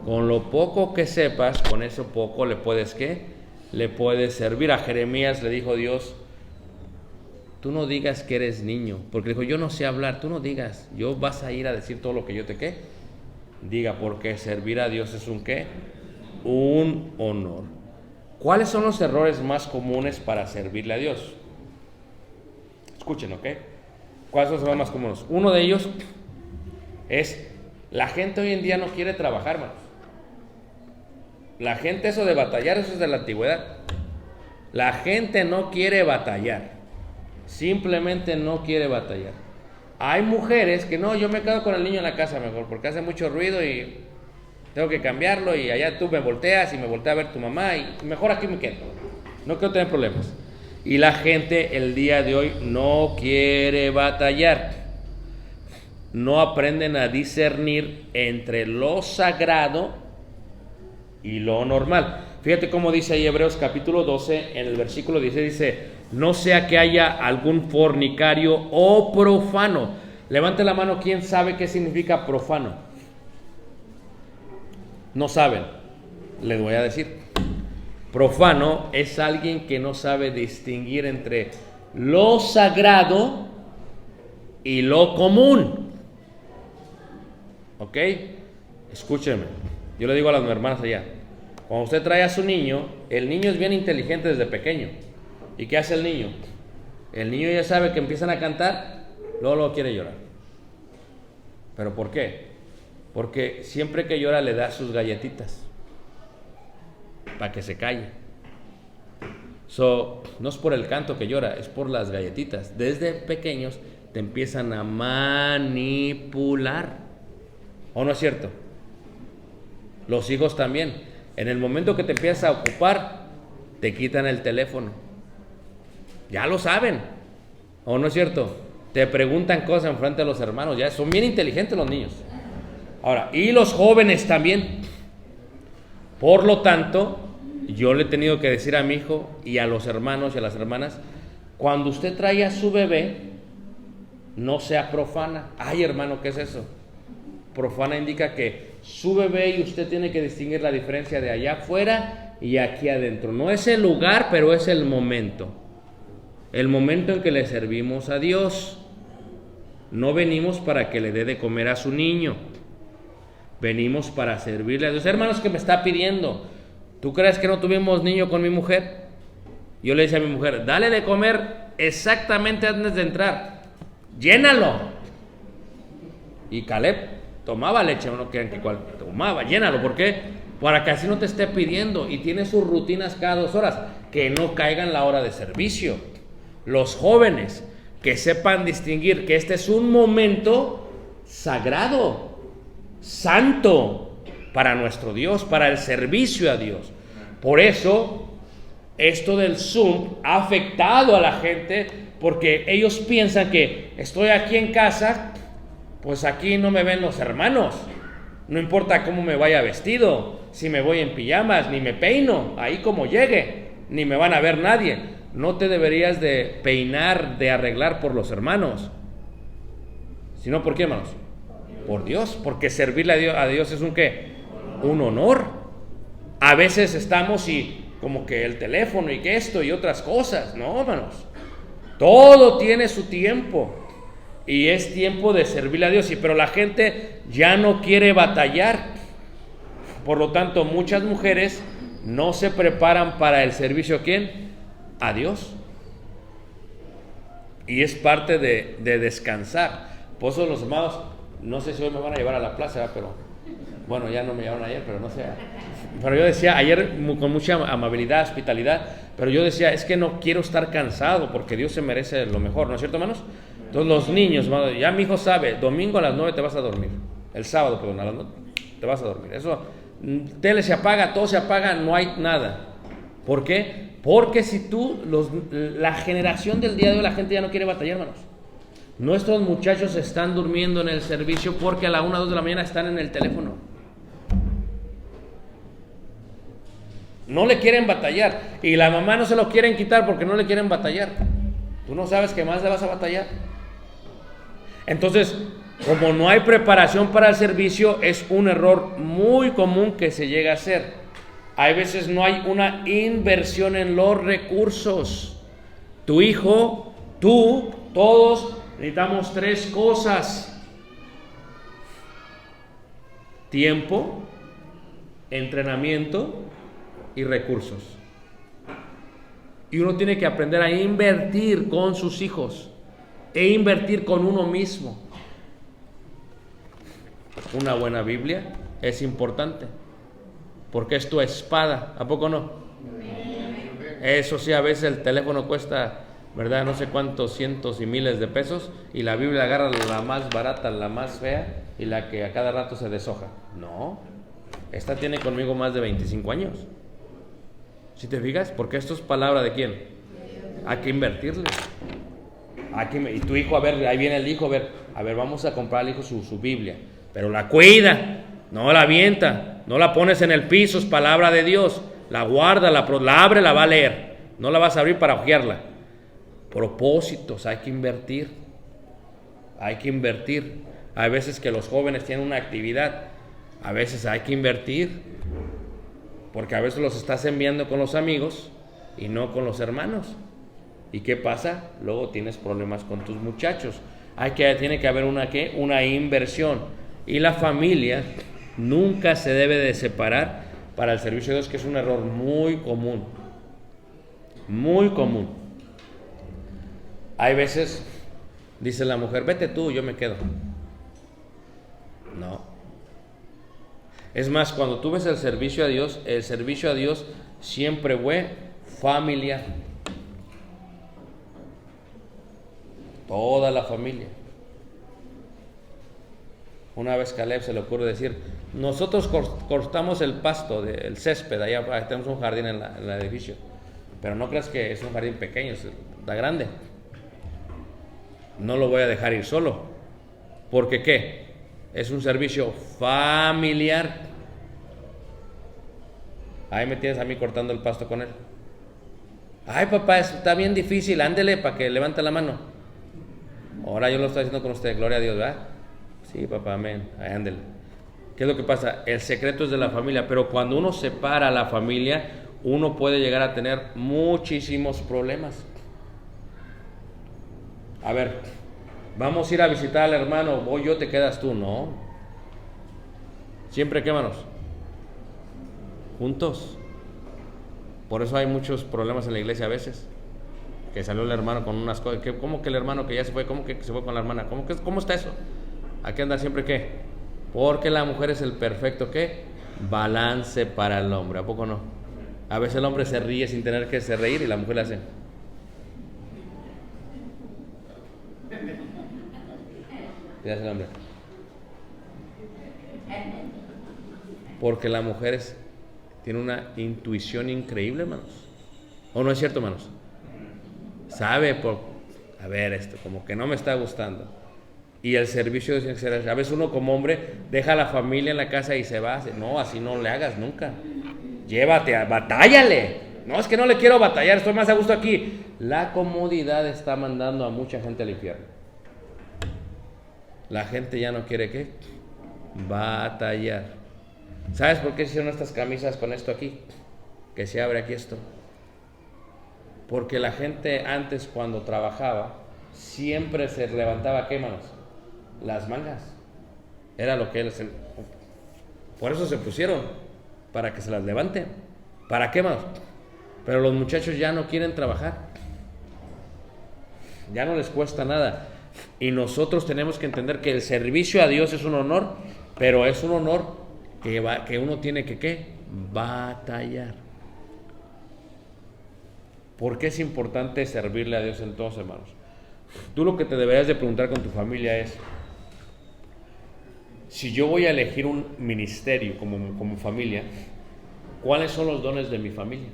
Con lo poco que sepas, con eso poco le puedes ¿qué? Le puedes servir. A Jeremías le dijo Dios, tú no digas que eres niño, porque dijo, yo no sé hablar, tú no digas, yo vas a ir a decir todo lo que yo te ¿qué? Diga, porque servir a Dios es un ¿qué? Un honor. ¿Cuáles son los errores más comunes para servirle a Dios? Escuchen, ¿ok? ¿Cuáles son los errores más comunes? Uno de ellos es, la gente hoy en día no quiere trabajar, hermanos. La gente, eso de batallar, eso es de la antigüedad. La gente no quiere batallar. Simplemente no quiere batallar. Hay mujeres que no, yo me quedo con el niño en la casa mejor, porque hace mucho ruido y tengo que cambiarlo, y allá tú me volteas y me voltea a ver tu mamá, y mejor aquí me quedo. No quiero tener problemas. Y la gente el día de hoy no quiere batallar. No aprenden a discernir entre lo sagrado y lo normal. Fíjate cómo dice ahí Hebreos capítulo 12, en el versículo 10 dice, no sea que haya algún fornicario o profano. Levante la mano, ¿quién sabe qué significa profano? No saben, les voy a decir. Profano es alguien que no sabe distinguir entre lo sagrado y lo común. ¿Ok? Escúchenme, yo le digo a las hermanas allá, cuando usted trae a su niño, el niño es bien inteligente desde pequeño. ¿Y qué hace el niño? El niño ya sabe que empiezan a cantar, luego quiere llorar. ¿Pero por qué? Porque siempre que llora le da sus galletitas para que se calle. No es por el canto que llora, es por las galletitas. Desde pequeños te empiezan a manipular. ¿O no es cierto? Los hijos también. En el momento que te empiezas a ocupar, te quitan el teléfono. Ya lo saben. ¿O no es cierto? Te preguntan cosas en frente de los hermanos. Ya son bien inteligentes los niños. Ahora, y los jóvenes también. Por lo tanto, yo le he tenido que decir a mi hijo y a los hermanos y a las hermanas, cuando usted trae a su bebé, no sea profana. Ay, hermano, ¿qué es eso? Profana indica que su bebé y usted tiene que distinguir la diferencia de allá afuera y aquí adentro. No es el lugar, pero es el momento. El momento en que le servimos a Dios. No venimos para que le dé de comer a su niño. Venimos para servirle a Dios. Hermanos, que me está pidiendo, ¿tú crees que no tuvimos niño con mi mujer? Yo le decía a mi mujer, dale de comer exactamente antes de entrar. Llénalo. Y Caleb tomaba leche, no crean que cual tomaba, llénalo. ¿Por qué? Para que así no te esté pidiendo. Y tiene sus rutinas cada 2 horas. Que no caiga en la hora de servicio. Los jóvenes que sepan distinguir que este es un momento sagrado, santo para nuestro Dios, para el servicio a Dios. Por eso, esto del Zoom ha afectado a la gente, porque ellos piensan que estoy aquí en casa, pues aquí no me ven los hermanos. No importa cómo me vaya vestido, si me voy en pijamas, ni me peino, ahí como llegue, ni me van a ver nadie. No te deberías de peinar, de arreglar por los hermanos. Sino, ¿por qué, hermanos? Por Dios, porque servirle a Dios es un ¿qué? Un honor. A veces estamos y como que el teléfono y que esto y otras cosas. No, hermanos. Todo tiene su tiempo. Y es tiempo de servirle a Dios. Pero la gente ya no quiere batallar. Por lo tanto, muchas mujeres no se preparan para el servicio ¿a quién? A Dios. Y es parte de descansar. Por eso los hermanos, no sé si hoy me van a llevar a la plaza, ¿verdad? Pero bueno, ya no me llevaron ayer, pero no sé. Pero yo decía ayer con mucha amabilidad, hospitalidad, pero yo decía, es que no quiero estar cansado porque Dios se merece lo mejor, ¿no es cierto, hermanos? Entonces los niños, hermanos, ya mi hijo sabe, domingo a las 9 te vas a dormir, el sábado, perdón, a las 9 te vas a dormir. Eso, tele se apaga, todo se apaga, no hay nada. ¿Por qué? Porque si tú, la generación del día de hoy, la gente ya no quiere batallar, hermanos. Nuestros muchachos están durmiendo en el servicio porque a la 1 o 2 de la mañana están en el teléfono. No le quieren batallar. Y la mamá no se lo quieren quitar porque no le quieren batallar. Tú no sabes qué más le vas a batallar. Entonces, como no hay preparación para el servicio, es un error muy común que se llega a hacer. Hay veces no hay una inversión en los recursos. Tu hijo, tú, todos necesitamos 3 cosas: tiempo, entrenamiento y recursos. Y uno tiene que aprender a invertir con sus hijos e invertir con uno mismo. Una buena Biblia es importante porque es tu espada, ¿a poco no? Eso sí, a veces el teléfono cuesta, ¿verdad?, no sé cuántos cientos y miles de pesos, y la Biblia agarra la más barata, la más fea, y la que a cada rato se deshoja. No, esta tiene conmigo más de 25 años. ¿Sí te fijas? Porque esto es palabra de quién. Hay que invertirle. Y tu hijo, a ver, ahí viene el hijo, a ver, vamos a comprar al hijo su Biblia, pero la cuida, no la avienta, no la pones en el piso, es palabra de Dios, la guarda, la abre, la va a leer, no la vas a abrir para hojearla. Propósitos, hay que invertir. Hay veces que los jóvenes tienen una actividad, a veces hay que invertir, porque a veces los estás enviando con los amigos y no con los hermanos. ¿Y qué pasa? Luego tienes problemas con tus muchachos. Tiene que haber una inversión. Y la familia nunca se debe de separar para el servicio de Dios, que es un error muy común. Muy común. Hay veces, dice la mujer, vete tú, yo me quedo. No. Es más, cuando tú ves el servicio a Dios siempre fue familiar. Toda la familia. Una vez Caleb se le ocurre decir, nosotros cortamos el pasto, el césped, allá tenemos un jardín en el edificio, pero no creas que es un jardín pequeño, está grande. No lo voy a dejar ir solo, porque ¿qué? Es un servicio familiar. Ahí me tienes a mí cortando el pasto con él. Ay, papá, está bien difícil, ándele para que levante la mano. Ahora yo lo estoy haciendo con usted, gloria a Dios, ¿verdad? Sí, papá, amén, ahí ándele. ¿Qué es lo que pasa? El secreto es de la familia, pero cuando uno separa a la familia, uno puede llegar a tener muchísimos problemas. A ver, vamos a ir a visitar al hermano, voy yo, te quedas tú, no. Siempre, ¿qué, hermanos? Juntos. Por eso hay muchos problemas en la iglesia a veces. Que salió el hermano con unas cosas. ¿Cómo que el hermano que ya se fue? ¿Cómo que se fue con la hermana? ¿Cómo está eso? Hay que andar siempre, ¿qué? Porque la mujer es el perfecto, ¿qué? Balance para el hombre, ¿a poco no? A veces el hombre se ríe sin tener que reír y la mujer le hace. ¿Qué hace el hombre? Porque la mujer tiene una intuición increíble, hermanos. ¿O no es cierto, hermanos? Sabe a ver, esto como que no me está gustando. Y el servicio tiene que ser, a veces uno como hombre deja a la familia en la casa y se va. No, así no le hagas nunca. Llévate, batállale. No, es que no le quiero batallar, estoy más a gusto aquí. La comodidad está mandando a mucha gente al infierno. La gente ya no quiere, ¿qué? Batallar. ¿Sabes por qué se hicieron estas camisas con esto aquí? Que se abre aquí esto. Porque la gente antes, cuando trabajaba, siempre se levantaba, ¿qué, manos? Las mangas. Era lo que él... Por eso se pusieron, para que se las levanten. ¿Para qué más? Pero los muchachos ya no quieren trabajar. Ya no les cuesta nada. Y nosotros tenemos que entender que el servicio a Dios es un honor, pero es un honor que uno tiene que ¿qué? Batallar. ¿Por qué es importante servirle a Dios entonces, hermanos? Tú lo que te deberías de preguntar con tu familia es, si yo voy a elegir un ministerio como familia, ¿cuáles son los dones de mi familia?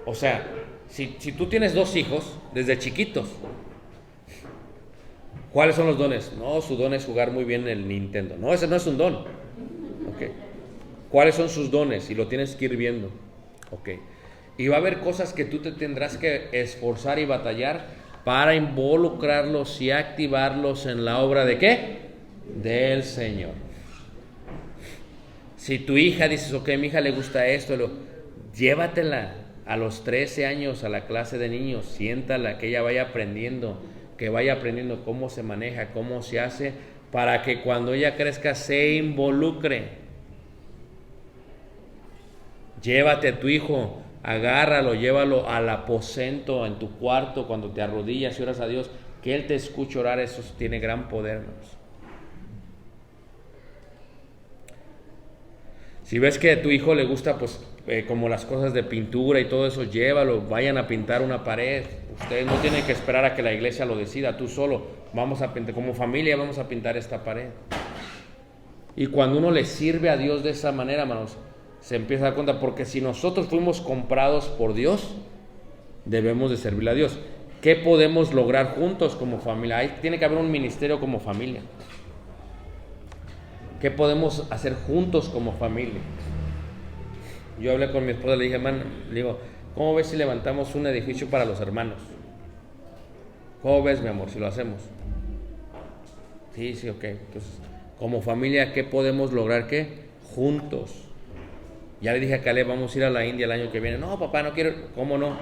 O sea, si tú tienes 2 hijos desde chiquitos, ¿cuáles son los dones? No, su don es jugar muy bien el Nintendo. No, ese no es un don. Okay. ¿Cuáles son sus dones? Y lo tienes que ir viendo. Okay. Y va a haber cosas que tú te tendrás que esforzar y batallar para involucrarlos y activarlos en la obra ¿de qué? Del Señor. Si tu hija dices, ok, mi hija le gusta esto, llévatela a los 13 años a la clase de niños, siéntala, que ella vaya aprendiendo, cómo se maneja, cómo se hace, para que cuando ella crezca se involucre. Llévate a tu hijo, agárralo, llévalo al aposento, en tu cuarto, cuando te arrodillas y oras a Dios, que Él te escuche orar. Eso tiene gran poder, hermanos. Si ves que a tu hijo le gusta, pues, como las cosas de pintura y todo eso, llévalo, vayan a pintar una pared. Ustedes no tienen que esperar a que la iglesia lo decida, tú solo, vamos a pintar, como familia vamos a pintar esta pared. Y cuando uno le sirve a Dios de esa manera, hermanos, se empieza a dar cuenta, porque si nosotros fuimos comprados por Dios, debemos de servirle a Dios. ¿Qué podemos lograr juntos como familia? Ahí tiene que haber un ministerio como familia. ¿Qué podemos hacer juntos como familia? Yo hablé con mi esposa, le dije, hermano, le digo, ¿cómo ves si levantamos un edificio para los hermanos? ¿Cómo ves, mi amor, si lo hacemos? Sí, ok. Entonces, como familia, ¿qué podemos lograr? ¿Qué? Juntos. Ya le dije a Caleb, vamos a ir a la India el año que viene. No, papá, no quiero. ¿Cómo no?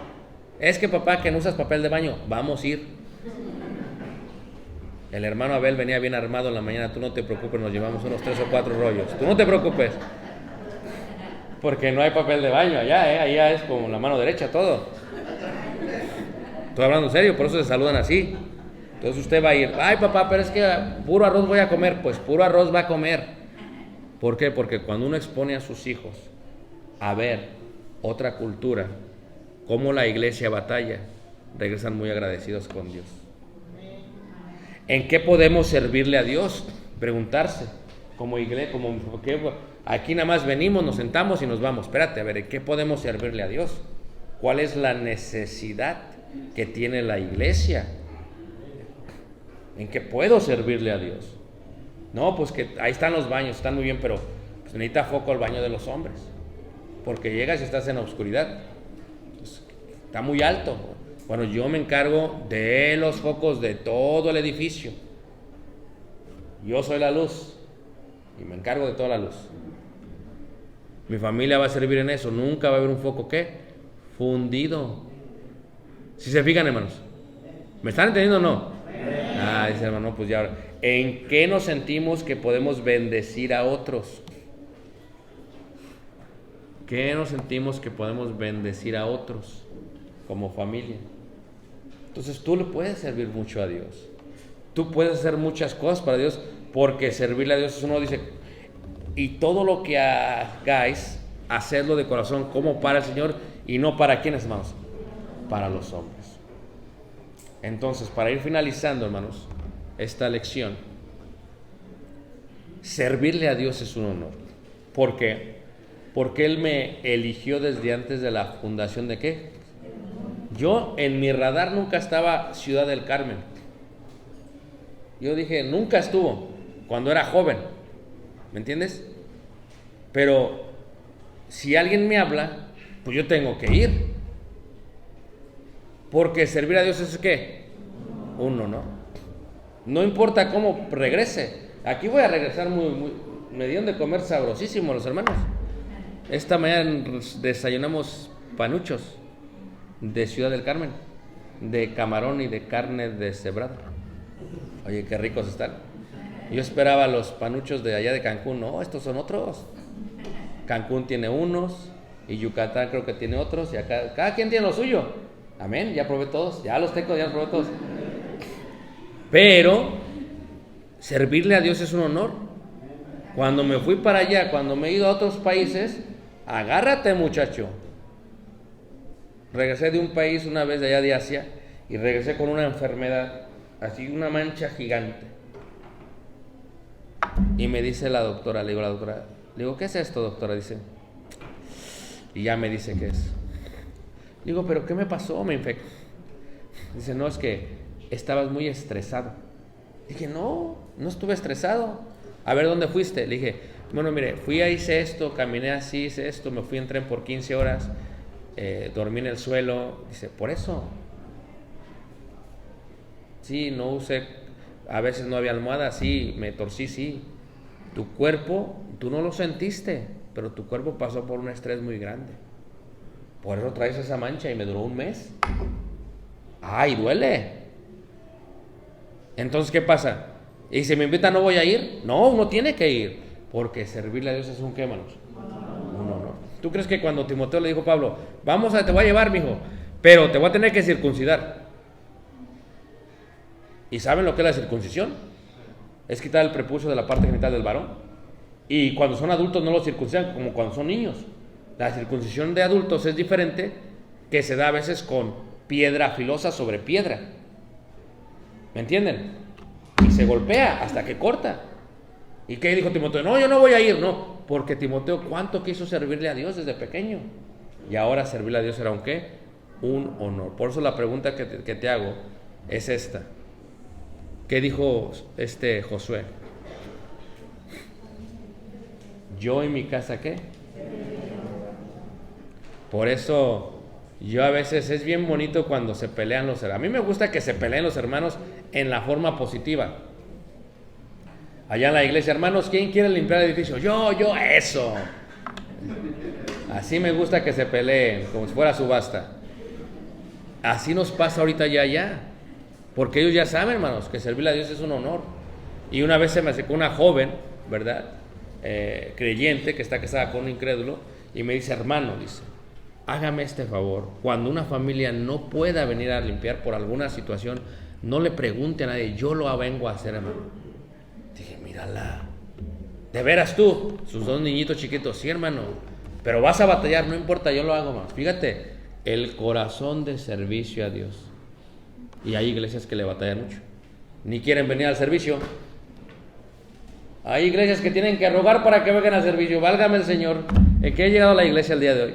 Es que, papá, que no usas papel de baño. Vamos a ir. El hermano Abel venía bien armado en la mañana. Tú no te preocupes, nos llevamos unos 3 o 4 rollos. Tú no te preocupes. Porque no hay papel de baño allá, allá es como la mano derecha todo. Estoy hablando en serio, por eso se saludan así. Entonces usted va a ir, ay papá, pero es que puro arroz voy a comer. Pues puro arroz va a comer. ¿Por qué? Porque cuando uno expone a sus hijos a ver otra cultura, cómo la iglesia batalla, regresan muy agradecidos con Dios. ¿En qué podemos servirle a Dios? Preguntarse, como iglesia, ¿qué? Aquí nada más venimos, nos sentamos y nos vamos. Espérate, a ver, ¿en qué podemos servirle a Dios? ¿Cuál es la necesidad que tiene la iglesia? ¿En qué puedo servirle a Dios? No, pues que ahí están los baños, están muy bien, pero pues necesita foco el baño de los hombres. Porque llegas y estás en la oscuridad. Pues, está muy alto. Bueno, yo me encargo de los focos de todo el edificio. Yo soy la luz y me encargo de toda la luz. Mi familia va a servir en eso. Nunca va a haber un foco, ¿qué? Fundido. Si se fijan, hermanos, ¿me están entendiendo o no? Dice hermano, pues ya. ¿En qué nos sentimos que podemos bendecir a otros? ¿Qué nos sentimos que podemos bendecir a otros como familia? Entonces tú le puedes servir mucho a Dios. Tú puedes hacer muchas cosas para Dios, porque servirle a Dios, uno dice, y todo lo que hagáis, hacedlo de corazón, como para el Señor y no para ¿quiénes, hermanos? Para los hombres. Entonces, para ir finalizando, hermanos, esta lección, servirle a Dios es un honor. ¿Por qué? Porque Él me eligió desde antes de la fundación de ¿qué? Yo en mi radar nunca estaba Ciudad del Carmen. Yo dije, nunca estuvo, cuando era joven. ¿Me entiendes? Pero si alguien me habla, pues yo tengo que ir. Porque servir a Dios es ¿qué? Uno, ¿no? No importa cómo regrese. Aquí voy a regresar me dieron de comer sabrosísimo los hermanos. Esta mañana desayunamos panuchos de Ciudad del Carmen, de camarón y de carne deshebrada. Oye, qué ricos están. Yo esperaba los panuchos de allá de Cancún. No, estos son otros. Cancún tiene unos y Yucatán creo que tiene otros, y acá cada quien tiene lo suyo. Amén, ya probé todos, ya los tengo, ya los probé todos. Pero servirle a Dios es un honor. Cuando me fui para allá, cuando me he ido a otros países, agárrate, muchacho. Regresé de un país una vez de allá de Asia y regresé con una enfermedad, así una mancha gigante. Y me dice la doctora, le digo, ¿qué es esto, doctora? Dice, y ya me dice qué es. Digo, ¿pero qué me pasó? Me infecté. Dice, no, es que estabas muy estresado. Dije, no estuve estresado. A ver, ¿dónde fuiste? Le dije, bueno, mire, fui, hice esto, caminé así, hice esto, me fui en tren por 15 horas, dormí en el suelo. Dice, por eso. Sí, no usé, a veces no había almohada, sí, me torcí, sí. Tu cuerpo, tú no lo sentiste, pero tu cuerpo pasó por un estrés muy grande. Por eso traes esa mancha y me duró un mes. ¡Ay, duele! Entonces, ¿qué pasa? Y si me invitan, ¿no voy a ir? No, uno tiene que ir, porque servirle a Dios es un qué, hermanos. Uno no. ¿Tú crees que cuando Timoteo le dijo a Pablo, te voy a llevar, mijo, pero te voy a tener que circuncidar? ¿Y saben lo que es la circuncisión? Es quitar el prepucio de la parte genital del varón. Y cuando son adultos no lo circuncidan como cuando son niños. La circuncisión de adultos es diferente, que se da a veces con piedra filosa sobre piedra. ¿Me entienden? Y se golpea hasta que corta. ¿Y qué dijo Timoteo? No, yo no voy a ir, no. Porque Timoteo, ¿cuánto quiso servirle a Dios desde pequeño? Y ahora servirle a Dios era un qué? Un honor. Por eso la pregunta que te hago es esta. ¿Qué dijo Josué? Yo y mi casa, ¿qué? Por eso yo a veces es bien bonito cuando se pelean los hermanos. A mí me gusta que se peleen los hermanos en la forma positiva. Allá en la iglesia, hermanos, ¿quién quiere limpiar el edificio? Yo, eso. Así me gusta que se peleen, como si fuera subasta. Así nos pasa ahorita ya. Porque ellos ya saben, hermanos, que servirle a Dios es un honor. Y una vez se me acercó una joven, ¿verdad? Creyente, que está casada con un incrédulo, y me dice, hermano, dice, hágame este favor, cuando una familia no pueda venir a limpiar por alguna situación, no le pregunte a nadie, yo lo vengo a hacer, hermano. Dije, mírala, ¿de veras tú? Sus dos niñitos chiquitos, sí, hermano, pero vas a batallar, no importa, yo lo hago, más. Fíjate, el corazón de servicio a Dios. Y hay iglesias que le batallan mucho, ni quieren venir al servicio. Hay iglesias que tienen que rogar para que vengan al servicio. Válgame el Señor, el que ha llegado a la iglesia el día de hoy.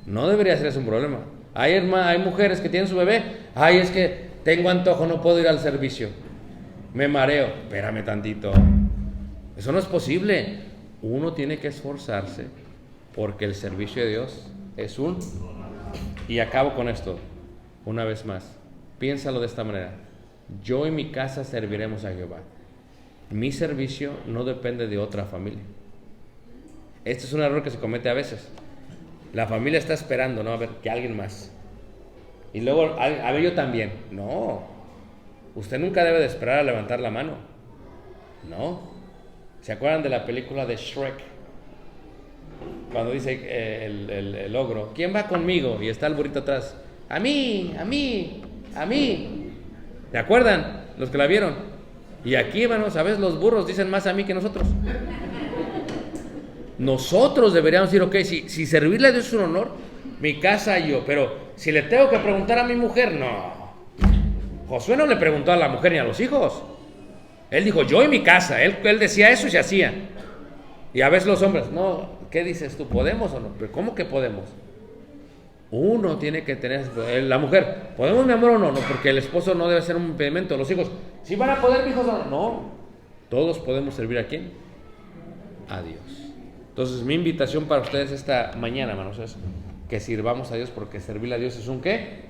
No debería ser eso un problema. Hay mujeres que tienen su bebé. Ay, es que tengo antojo, no puedo ir al servicio, me mareo. Espérame tantito, eso no es posible. Uno tiene que esforzarse, porque el servicio de Dios es un... Y acabo con esto, una vez más. Piénsalo de esta manera: yo y mi casa serviremos a Jehová. Mi servicio no depende de otra familia. Este es un error que se comete a veces. La familia está esperando, ¿no? A ver, que alguien más. Y luego, a ver, yo también. No. Usted nunca debe de esperar a levantar la mano. No. ¿Se acuerdan de la película de Shrek? Cuando dice el ogro, ¿quién va conmigo? Y está el burrito atrás. A mí. ¿Se acuerdan? Los que la vieron. Y aquí, hermanos, a veces los burros dicen más a mí que nosotros. Nosotros deberíamos decir, ok, si servirle a Dios es un honor, mi casa y yo, pero si le tengo que preguntar a mi mujer, no. Josué no le preguntó a la mujer ni a los hijos. Él dijo, yo y mi casa. Él decía eso y se hacía. Y a veces los hombres, no, ¿qué dices tú? ¿Podemos o no? ¿Pero cómo que podemos? Uno tiene que tener, la mujer, ¿podemos, mi amor, o no? No, porque el esposo no debe ser un impedimento. Los hijos, ¿sí van a poder, hijos, o no? No, todos podemos servir a ¿quién? A Dios. Entonces, mi invitación para ustedes esta mañana, hermanos, es que sirvamos a Dios, porque servirle a Dios es un ¿qué?